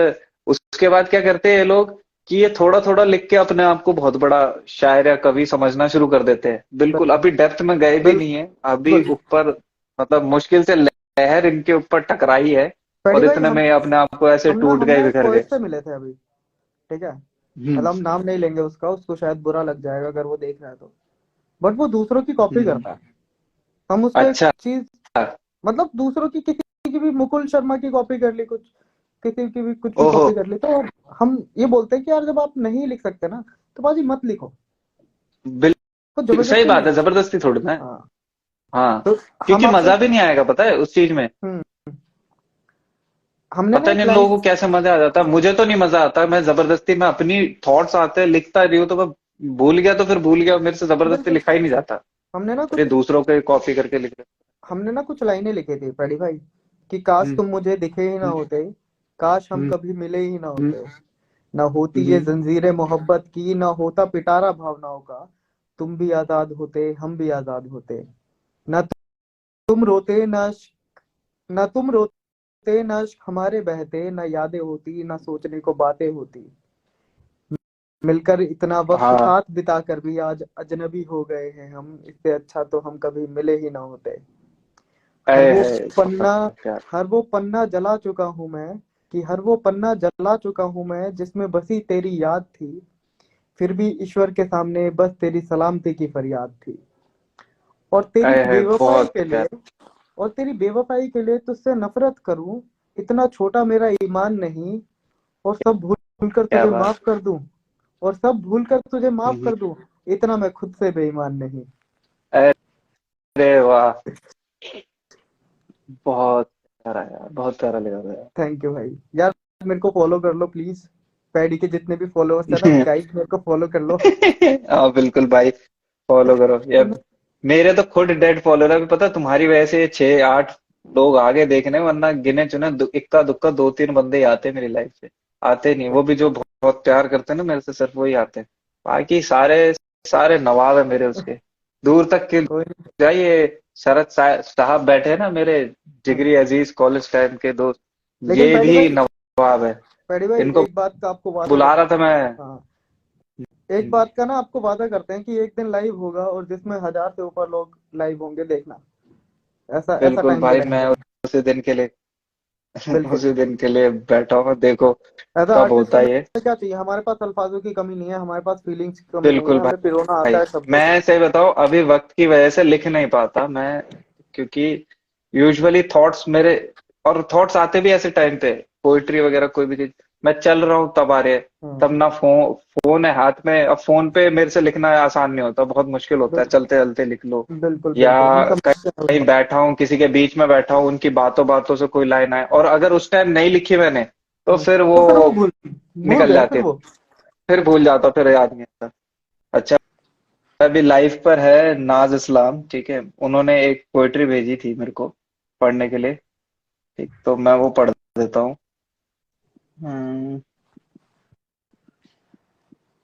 उसके बाद क्या करते हैं ये लोग कि ये थोड़ा थोड़ा लिख के अपने आप को बहुत बड़ा शायर या कवि समझना शुरू कर देते हैं। बिल्कुल बिल्कुल अभी डेप्थ में गए भी नहीं है, अभी बिल्कुल। ऊपर मतलब मुश्किल से लहर इनके ऊपर टकराई है पैडी और भाई इतने में अपने आप को ऐसे टूट हम गए ना एक बिखर गए। पोइट से मिले थे अभी, ठीक है, हम्म। मतलब हम नाम नहीं लेंगे उसका, उसको शायद बुरा लग जाएगा अगर वो देख रहा है तो, बट वो दूसरों की कॉपी हम्म। करता है। हम उसको एक अच्छा। चीज, मतलब दूसरों की किसी की भी, मुकुल शर्मा की कॉपी कर ली, कुछ किसी की भी कुछ भी ओहो। कॉपी कर ली, तो हम ये बोलते हैं कि यार जब आप नहीं लिख सकते ना तो बाजी मत लिखो, तो बिल्कुल सही जबरदस्ती बात नहीं। है, जबरदस्ती थोड़ी ना है। हाँ, हाँ, तो हम क्योंकि आपसे, मजा भी नहीं आएगा पता है उस चीज में। हम्म, हमने ना पता एक नहीं इन लाइन लोगों को कैसे मजा आ जाता है, मुझे तो नहीं मजा आता। मैं जबरदस्ती में अपनी थॉट्स आते हैं लिखता रही हूँ, तो मैं भूल गया तो फिर भूल गया, मेरे से जबरदस्ती बिल्कुल। लिखा ही नहीं जाता। हमने ना फिर कुछ दूसरों के कॉपी करके लिख रहे। हमने ना कुछ लाइनें लिखी थी पैडी भाई, कि काश हम्म तुम मुझे दिखे ही ना हम्म होते, काश हम हम्म कभी मिले ही ना हम्म होते, ना होती ये हम्म, जंजीरें मोहब्बत की, ना होता पिटारा भावनाओं का, तुम भी आजाद होते हम भी आजाद होते, ना तुम रोते ना तुम रोते ना इश्क हमारे बहते, ना यादें होती ना सोचने को बातें होती, मिलकर इतना वक्त हाँ। साथ बिता कर भी आज अजनबी हो गए हैं हम, इससे अच्छा तो हम कभी मिले ही ना होते। हर अय वो है पन्ना बहुत प्यार। हर वो पन्ना जला चुका हूं मैं, कि हर वो पन्ना जला चुका हूं मैं जिसमें बसी तेरी याद थी, फिर भी ईश्वर के सामने बस तेरी सलामती की फरियाद थी, और तेरी अय है बेवफाई बहुत के प्यार। लिए और तेरी बेवफाई के लिए तुझसे नफरत करूं, इतना छोटा मेरा ईमान नहीं, और सब भूल कर क्या तुझे बात। माफ कर दूं और सब भूल कर तुझे माफ हम्म, कर दूं, इतना मैं खुद से बेईमान नहीं। अरे वाह, बहुत प्यारा यार, बहुत प्यारा लगा था थैंक यू भाई। यार मेरे को फॉलो कर लो प्लीज, पैडी के जितने भी फॉलोअर्स है ना यार। गाइस, मेरे को फॉलो कर लो। हाँ बिल्कुल भाई, फॉलो करो यार। मेरे तो खुद डेड फॉलोअर है, अभी पता तुम्हारी वजह से 6-8 लोग आगे देखने, वरना गिने चुने इक्का दुक्का 2-3 बंदे ही आते मेरी लाइफ से। आते नहीं, वो भी जो बहुत, बहुत प्यार करते हैं ना मेरे से, सिर्फ वही आते हैं। बाकी सारे सारे नवाब है मेरे उसके, दूर तक के। कोई नहीं। जाइए, शरद साहब बैठे हैं ना मेरे हाँ। जिगरी अजीज कॉलेज टाइम के दोस्त, लेकिन ये भी नवाब है। पैडी भाई इनको एक बात का आपको वादा बुला करते रहा हैं। था मैं। हाँ, एक बात का ना आपको वादा करते हैं कि एक दिन लाइव होगा और जिसमें 1000 से ऊपर लोग लाइव होंगे, देखना। ऐसा ऐसा बिल्कुल टाइम भाई, मैं बनाएंगे। उसी दिन के लिए बिल्कुल। उसी दिन के लिए बैठा हूँ, देखो ऐसा कब आर्टिस्ट होता है हमें ये। क्या चाहिए, हमारे पास अल्फाजों की कमी नहीं है, हमारे पास फीलिंग्स की कमी नहीं है, बिल्कुल हमें पिरोना भाई, आता है शब्दों को। मैं सही बताऊं, अभी वक्त की वजह से लिख नहीं पाता मैं, क्योंकि यूजुअली थॉट्स मेरे, और थॉट्स आते भी ऐसे टाइम पे, पोइट्री वगैरह कोई भी चीज मैं चल रहा हूँ तब आ रहे हैं। हम्म। तब ना फोन है हाथ में, अब फोन पे मेरे से लिखना आसान नहीं होता, बहुत मुश्किल होता है, बिल- चलते चलते लिख लो, बिल्कुल या बिल्कुल हम समझते हैं उस कहीं बात बैठा हूँ किसी के बीच में बैठा हूँ, उनकी बातों बातों से कोई लाइन आए, और अगर उस टाइम नहीं लिखी मैंने, को। तो फिर तो वो फिर वो भूल भूल निकल गए जाती फिर है, वो। फिर भूल जाता, फिर याद नहीं आता। अच्छा, अभी लाइव पर है नाज इस्लाम, ठीक है, उन्होंने एक पोइट्री भेजी थी मेरे को पढ़ने के लिए, ठीक, तो मैं वो पढ़ देता हूँ। हम्म,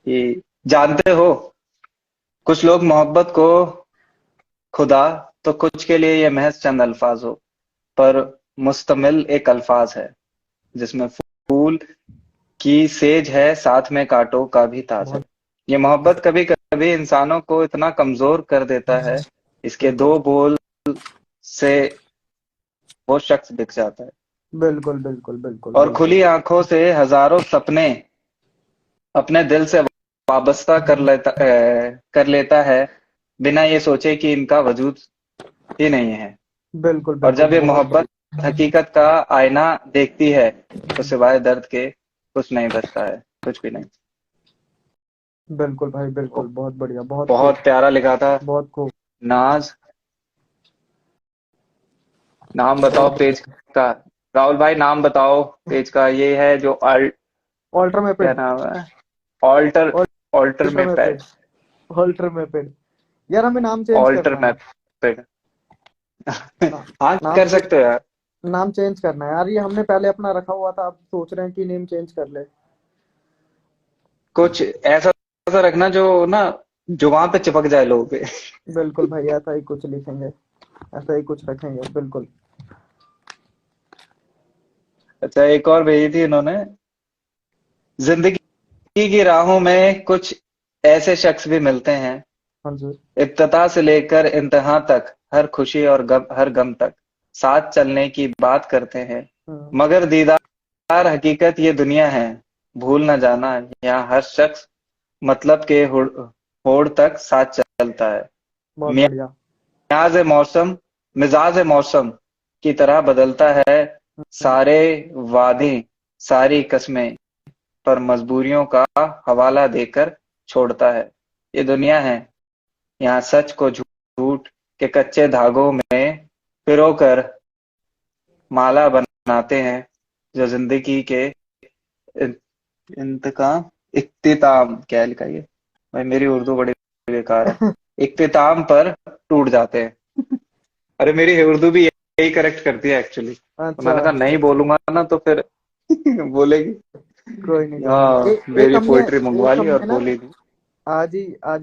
कि जानते हो, कुछ लोग मोहब्बत को खुदा, तो कुछ के लिए ये महज चंद अल्फाज हो, पर मुस्तमिल एक अल्फाज है जिसमें फूल की सेज है, साथ में कांटों का भी ताज है। बहुत। ये मोहब्बत कभी कभी इंसानों को इतना कमजोर कर देता है, इसके बिल्कुल दो बोल से वो शख्स बिक जाता है, बिल्कुल बिल्कुल बिल्कुल और बिल्कुल। खुली आंखों से हजारों सपने अपने दिल से वाबस्ता कर लेता है, बिना ये सोचे कि इनका वजूद ही नहीं है। बिल्कुल और बिल्कुल जब ये बहुत मोहब्बत बढ़िया। हकीकत का आईना देखती है, तो सिवाय दर्द के कुछ नहीं बचता है, कुछ भी नहीं। बिल्कुल भाई तो बिल्कुल, बहुत बढ़िया, बहुत खूब। बहुत प्यारा लिखा था। बहुत खूब। नाज, नाम बताओ बहुत पेज बढ़िया। का। राहुल भाई नाम बताओ पेज का, ये है जो ऑल्टर में क्या पिट। नाम है, ऑल्टर, ऑल्टर ऑल्टर में में पैड, पिट। ऑल्टर में पिट। यार हमें नाम चेंज ऑल्टर करना है। मैपेड। ना, हाँ नाम कर सकते हो यार। नाम चेंज करना है यार, ये हमने पहले अपना रखा हुआ था, अब सोच रहे हैं कि नेम चेंज कर ले। कुछ ऐसा ऐसा रखना जो ना जुबान पे चिपक जाए लोगों पे। बिल्कुल भाई, ऐसा ही कुछ लिखेंगे, ऐसा ही कुछ रखेंगे, बिल्कुल। अच्छा, एक और भेजी थी इन्होंने, जिंदगी की राहों में कुछ ऐसे शख्स भी मिलते हैं, हाँ जी। इब्तिदा से लेकर इंतहा तक, हर खुशी और हर गम तक साथ चलने की बात करते हैं, हम्म। मगर दीदार हकीकत ये दुनिया है, भूल न जाना, यहाँ हर शख्स मतलब के होड़ तक साथ चलता है। बहुत बढ़िया। मियाज मौसम मिजाज मौसम की तरह बदलता है, हम्म। सारे वादे सारी कस्में, पर मजबूरियों का हवाला देकर छोड़ता है। ये दुनिया है, यहाँ सच को झूठ के कच्चे धागों में पिरोकर माला बनाते हैं, जो जिंदगी के इंतकाम इख्तिताम, क्या लिखा है ये? भाई मेरी उर्दू बड़ी बेकार है। इख्तिताम पर टूट जाते हैं। अरे मेरी उर्दू भी यही करेक्ट करती है एक्चुअली, तो अच्छा मैंने कहा अच्छा नहीं अच्छा। बोलूंगा ना तो फिर बोलेगी। कोई नहीं कोई नहीं। हाँ, एक मेरी हमने पोइट्री मंगवा एक ली और हमने ना बोली नहीं। आज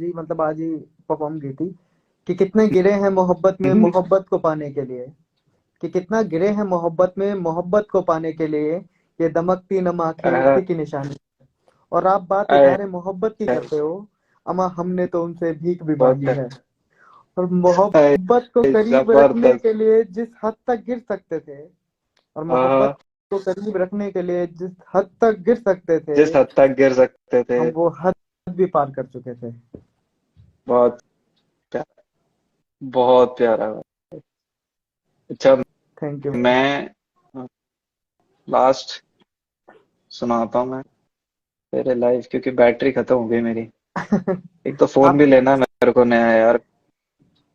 ही मतलब आज ही परफॉर्म की थी कि कितने गिरे हैं मोहब्बत में मोहब्बत को पाने के लिए, कि कितना गिरे हैं मोहब्बत में मोहब्बत को पाने के लिए, ये दमकती नम आंखें अ, उसी की निशानी। और आप बात अ, इजहार मोहब्बत की करते हो, अमा हमने तो उनसे भीख भी मांगी बहुत है। और अ, मोहब्बत को करीब रखने जबरदस्त। के लिए जिस हद तक गिर सकते थे, और मोहब्बत अ, को करीब रखने के लिए जिस हद तक गिर सकते थे, जिस हद तक गिर सकते थे। हम वो हद भी पार कर चुके थे। बहुत प्यारा, बहुत प्यारा। अच्छा, थैंक यू भाई। मैं लास्ट सुनाता हूँ मैं तेरे लाइव, क्योंकि बैटरी खत्म हो गई मेरी। एक तो फोन आप भी लेना है मेरे को नया यार।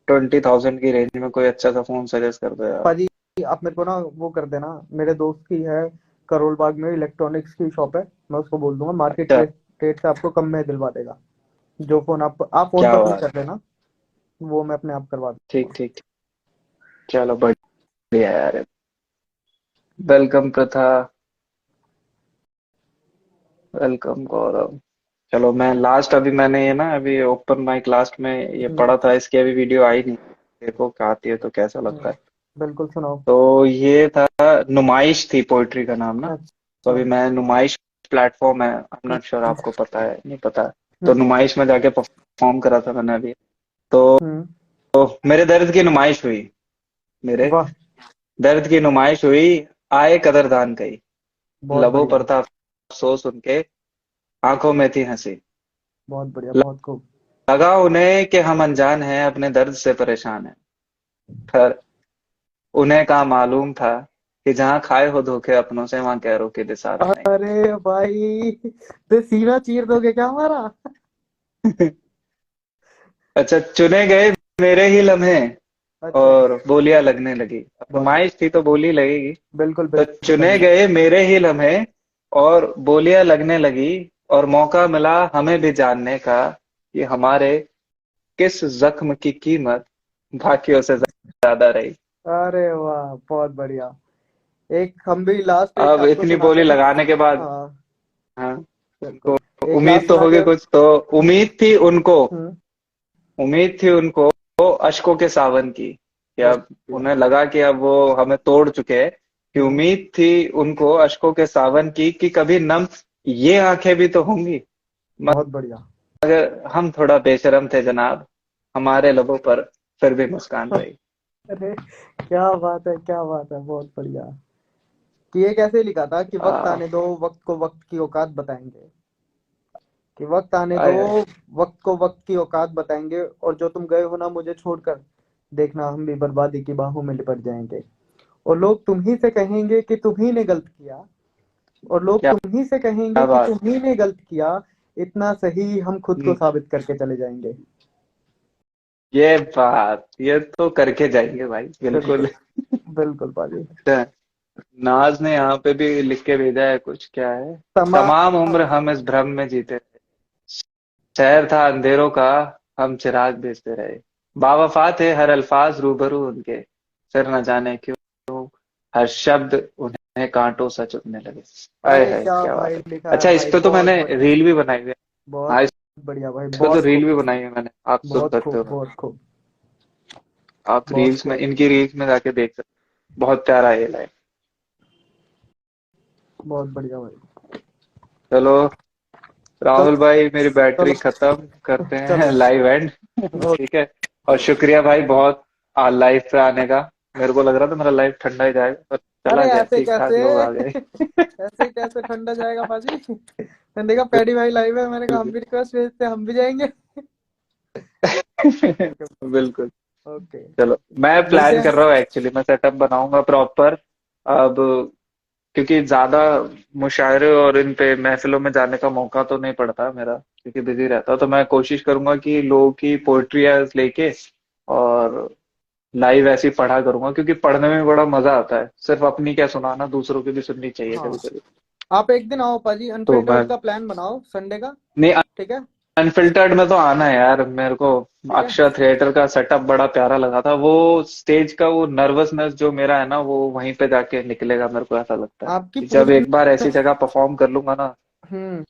20,000 की रेंज में कोई अच्छा सा फोन सजेस्ट कर दो यार। पाजी, आप मेरे को ना वो कर देना, मेरे दोस्त की है करोल बाग में इलेक्ट्रॉनिक्स की शॉप है, मैं उसको बोल दूंगा मार्केट अच्छा, रेट से आपको कम में दिलवा देगा। जो फोन आप फोन क्या पसंद बात। कर लेना, वो मैं अपने आप करवा ठीक दूंगा। ठीक ठीक। चलो बढ़िया यार। वेलकम प्रथा, वेलकम गौरव। चलो मैं लास्ट, अभी मैंने ये ना अभी ओपन माइक लास्ट में ये हम्म, पढ़ा था, इसकी अभी वीडियो आई नहीं। देखो क्या आती है तो कैसा लगता है। बिल्कुल सुनाओ। तो ये था, नुमाइश थी पोइट्री का नाम ना। तो अच्छा। अभी मैं नुमाइश प्लेटफॉर्म है, आई एम नॉट श्योर आपको पता है नहीं पता। तो नुमाइश में जाके परफॉर्म करा था मैंने अभी। तो हम्म, मेरे दर्द की नुमाइश हुई, मेरे वाह, दर्द की नुमाइश हुई, आए कदरदान कई, बहुत लबों बढ़िया, पर था अफसोस उनके, आंखों में थी हंसी। बहुत बढ़िया, बहुत खूब। लगा उन्हें कि हम अनजान हैं, अपने दर्द से परेशान हैं, पर उन्हें कहाँ मालूम था कि जहाँ खाए हो धोखे अपनों से, वहां गैरों की दिसारत अरे भाई, तो सीना चीर दोगे क्या हमारा? नहीं। अच्छा, चुने गए मेरे ही लम्हे अच्छा, और बोलियां लगने लगी। अब बहुत नुमाइश थी तो बोली लगेगी। बिल्कुल तो बिल्कुल चुने भाई। गए मेरे ही लम्हे और बोलियां लगने लगी, और मौका मिला हमें भी जानने का कि हमारे किस जख्म की कीमत बाकियों से ज्यादा रही। अरे वाह, बहुत बढ़िया। एक हम भी लास्ट एक अब आपको इतनी सुनाते बोली हैं। लगाने के बाद, हाँ, हाँ, बिल्कुल। एक उम्मीद लास्ट तो सुना होगी के। कुछ तो। उम्मीद थी उनको, हम्म, उम्मीद थी उनको अश्कों के सावन की, कि बहुत अब बढ़िया, उन्हें लगा कि अब वो हमें तोड़ चुके हैं। कि हम्म, उम्मीद थी उनको अश्कों के सावन की, कि कभी नम ये आंखें भी तो होंगी, बहुत बढ़िया। मगर हम थोड़ा बेशरम थे जनाब, हमारे लबों पर फिर भी मुस्कान रही। अरे क्या बात है, क्या बात है, बहुत बढ़िया। कि ये कैसे लिखा था कि वक्त आ, आने दो, वक्त को वक्त की औकात बताएंगे, कि वक्त आने दो, आए हाय। वक्त को वक्त की औकात बताएंगे, और जो तुम गए हो ना मुझे छोड़कर, देखना हम भी बर्बादी की बाहों में लिपट जाएंगे। और लोग तुम ही से कहेंगे कि तुम ही ने गलत किया, और लोग क्या तुम ही से कहेंगे कि बात। तुम ही ने गलत किया, इतना सही हम खुद को हम्म, साबित करके चले जाएंगे। ये बात ये तो करके जाएंगे भाई, बिल्कुल बिल्कुल। बिल्कुल पाजी। नाज ने यहाँ पे भी लिख के भेजा है कुछ, क्या है? तमाम तमाम। उम्र हम इस भ्रम में जीते रहे, शहर था अंधेरों का, हम चिराग भेजते रहे, बावफा थे हर अल्फाज रूबरू उनके, फिर न जाने क्यों हर शब्द उन्हें कांटों सा चुभने लगे। आए अरे है, क्या क्या बात भाई है। लिखा है अच्छा, इस भाई, पे तो बहुत मैंने बढ़िया, रील भी बनाई हुई है। हाँ, बहुत इस बढ़िया भाई, पे तो बहुत रील खूब, भी बनाई है मैंने, आप सुन बहुत सकते खूब, हो। बहुत खूब, आप बहुत रील्स में, खूब, इनकी रील्स में जाके देख सकते हो। बहुत प्यारा ये लाइन। बहुत बढ़िया भाई। चलो तो राहुल भाई, मेरी बैटरी चलो खत्म, करते हैं चलो। Live and. ठीक है। और शुक्रिया भाई बहुत लाइव पे आने का। मेरे को लग रहा था मेरा लाइव ठंडा ही जाएगा, पर चला अरे गया, ऐसे ठीक ठाक कैसे, लोग आ गए। ऐसे कैसे ठंडा जाएगा पाजी? मैंने कहा पैडी भाई लाइव है, मैंने कहा हम भी रिक्वेस्ट भेजते हैं, हम भी जाएंगे। बिल्कुल। ओके, चलो मैं मिलते प्लान हैं। कर रहा हूँ एक्चुअली, मैं सेटअप बनाऊंगा प्रॉपर अब, क्योंकि ज्यादा मुशायरे और इन पे महफिलों में जाने का मौका तो नहीं पड़ता मेरा, क्योंकि बिजी रहता हूं। तो मैं कोशिश करूंगा कि लोगों की पोइट्री लेके और लाइव ऐसे ही पढ़ा करूंगा, क्योंकि पढ़ने में बड़ा मजा आता है। सिर्फ अपनी क्या सुनाना, दूसरों की भी सुननी चाहिए हाँ, कभी कभी। आप एक दिन आओ पाजी, तो मैं अनफिल्टर्ड का प्लान बनाओ संडे का। नहीं, ठीक है। अनफिल्टर्ड में तो आना है यार मेरे को। ठीक है। अक्षर थिएटर का सेटअप बड़ा प्यारा लगा था। वो स्टेज का वो नर्वसनेस जो मेरा है ना, वो वहीं पे जाके निकलेगा, मेरे को ऐसा लगता है आपकी कि जब पूरी एक बार ऐसी जगह परफॉर्म कर लूंगा ना। हम्म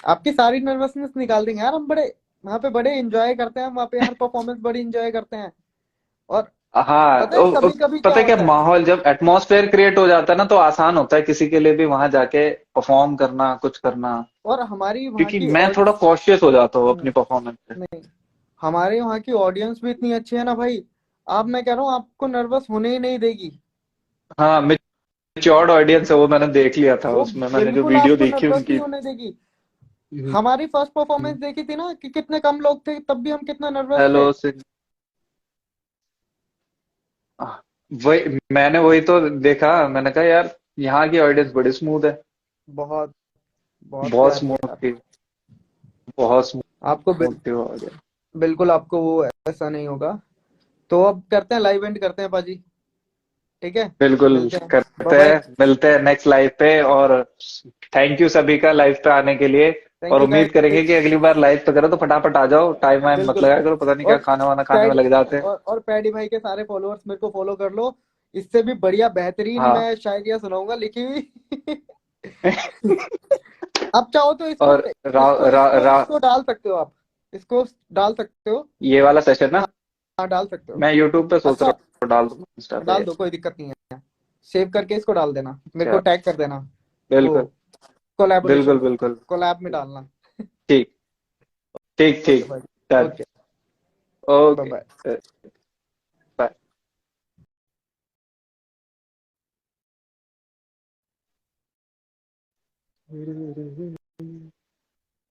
आपकी सारी नर्वसनेस निकाल देंगे यार हम। बड़े वहाँ पे बड़े एंजॉय करते हैं हम, वहाँ पे हर परफॉर्मेंस बड़ी एंजॉय करते हैं। और हाँ, पता है कभी कभी क्या पता है क्या, होता है। माहौल जब एटमॉस्फेयर क्रिएट हो जाता है ना, तो आसान होता है किसी के लिए भी वहां जाके परफॉर्म करना, कुछ करना। और हमारी वहाँ क्योंकि की मैं थोड़ा कॉशियस हो जाता हूँ अपनी परफॉर्मेंस से। नहीं, हमारे वहाँ की ऑडियंस भी इतनी अच्छी है ना भाई। आप, मैं कह रहा हूँ, आपको नर्वस होने ही नहीं देगी। हाँ, मैच्योर्ड ऑडियंस है वो, मैंने देख लिया था वो उसमें, मैंने जो बिल्कुल वीडियो आपको देखी नर्वस नहीं उनकी। होने देगी। हमारी फर्स्ट परफॉर्मेंस देखी थी ना, कि कितने कम लोग थे तब भी हम कितना नर्वस थे। हेलो सिंह। वही मैंने वही तो देखा, मैंने कहा यार यहाँ की ऑडियंस बड़ी स्मूथ है। बहुत बहुत बहुत प्यारी है स्मूथ यार। थी, बहुत आपको स्मूथ थी वो ऑडियंस। बिल्कुल आपको वो ऐसा नहीं होगा। तो अब करते हैं, लाइव एंड करते हैं पाजी। ठीक है। बिल्कुल मिलते हैं। बाय करते बाय। हैं, मिलते हैं नेक्स्ट लाइव पे। और थैंक यू सभी का लाइव पे आने के लिए। थैंक और यू उम्मीद करेंगे कि गाइस। अगली बार लाइव पे करो तो फटाफट आ जाओ, टाइम वाइम मत बिल्कुल। लगाया करो, पता नहीं क्या और खाना वाना खाने में पैडी लग जाते हैं। और पैडी भाई के सारे फॉलोअर्स मेरे को फॉलो कर लो। इससे भी बढ़िया बेहतरीन हाँ। मैं शायरियां सुनाऊंगा लिखी हुई। आप चाहो तो इसको और इसको रा, इसको रा, इसको डाल सकते हो आप। इसको डाल सकते हो। ये वाला सेशन ना, हाँ, हाँ डाल सकते हो। मैं यूट्यूब पे सोच रहा अच्छा, हूँ डाल दूंगा इंस्टा पे। डाल दो, कोई दिक्कत नहीं है। सेव करके इसको डाल देना, मेरे को अच्छा, टैग कर देना। वो बिल्कुल कोलैबोरेशन बिल्कुल में, बिल्कुल। कोलैब में डालना। ठीक, ठीक ओके ठीक। भाई। Done. Okay. Bye okay. Bye. Bye.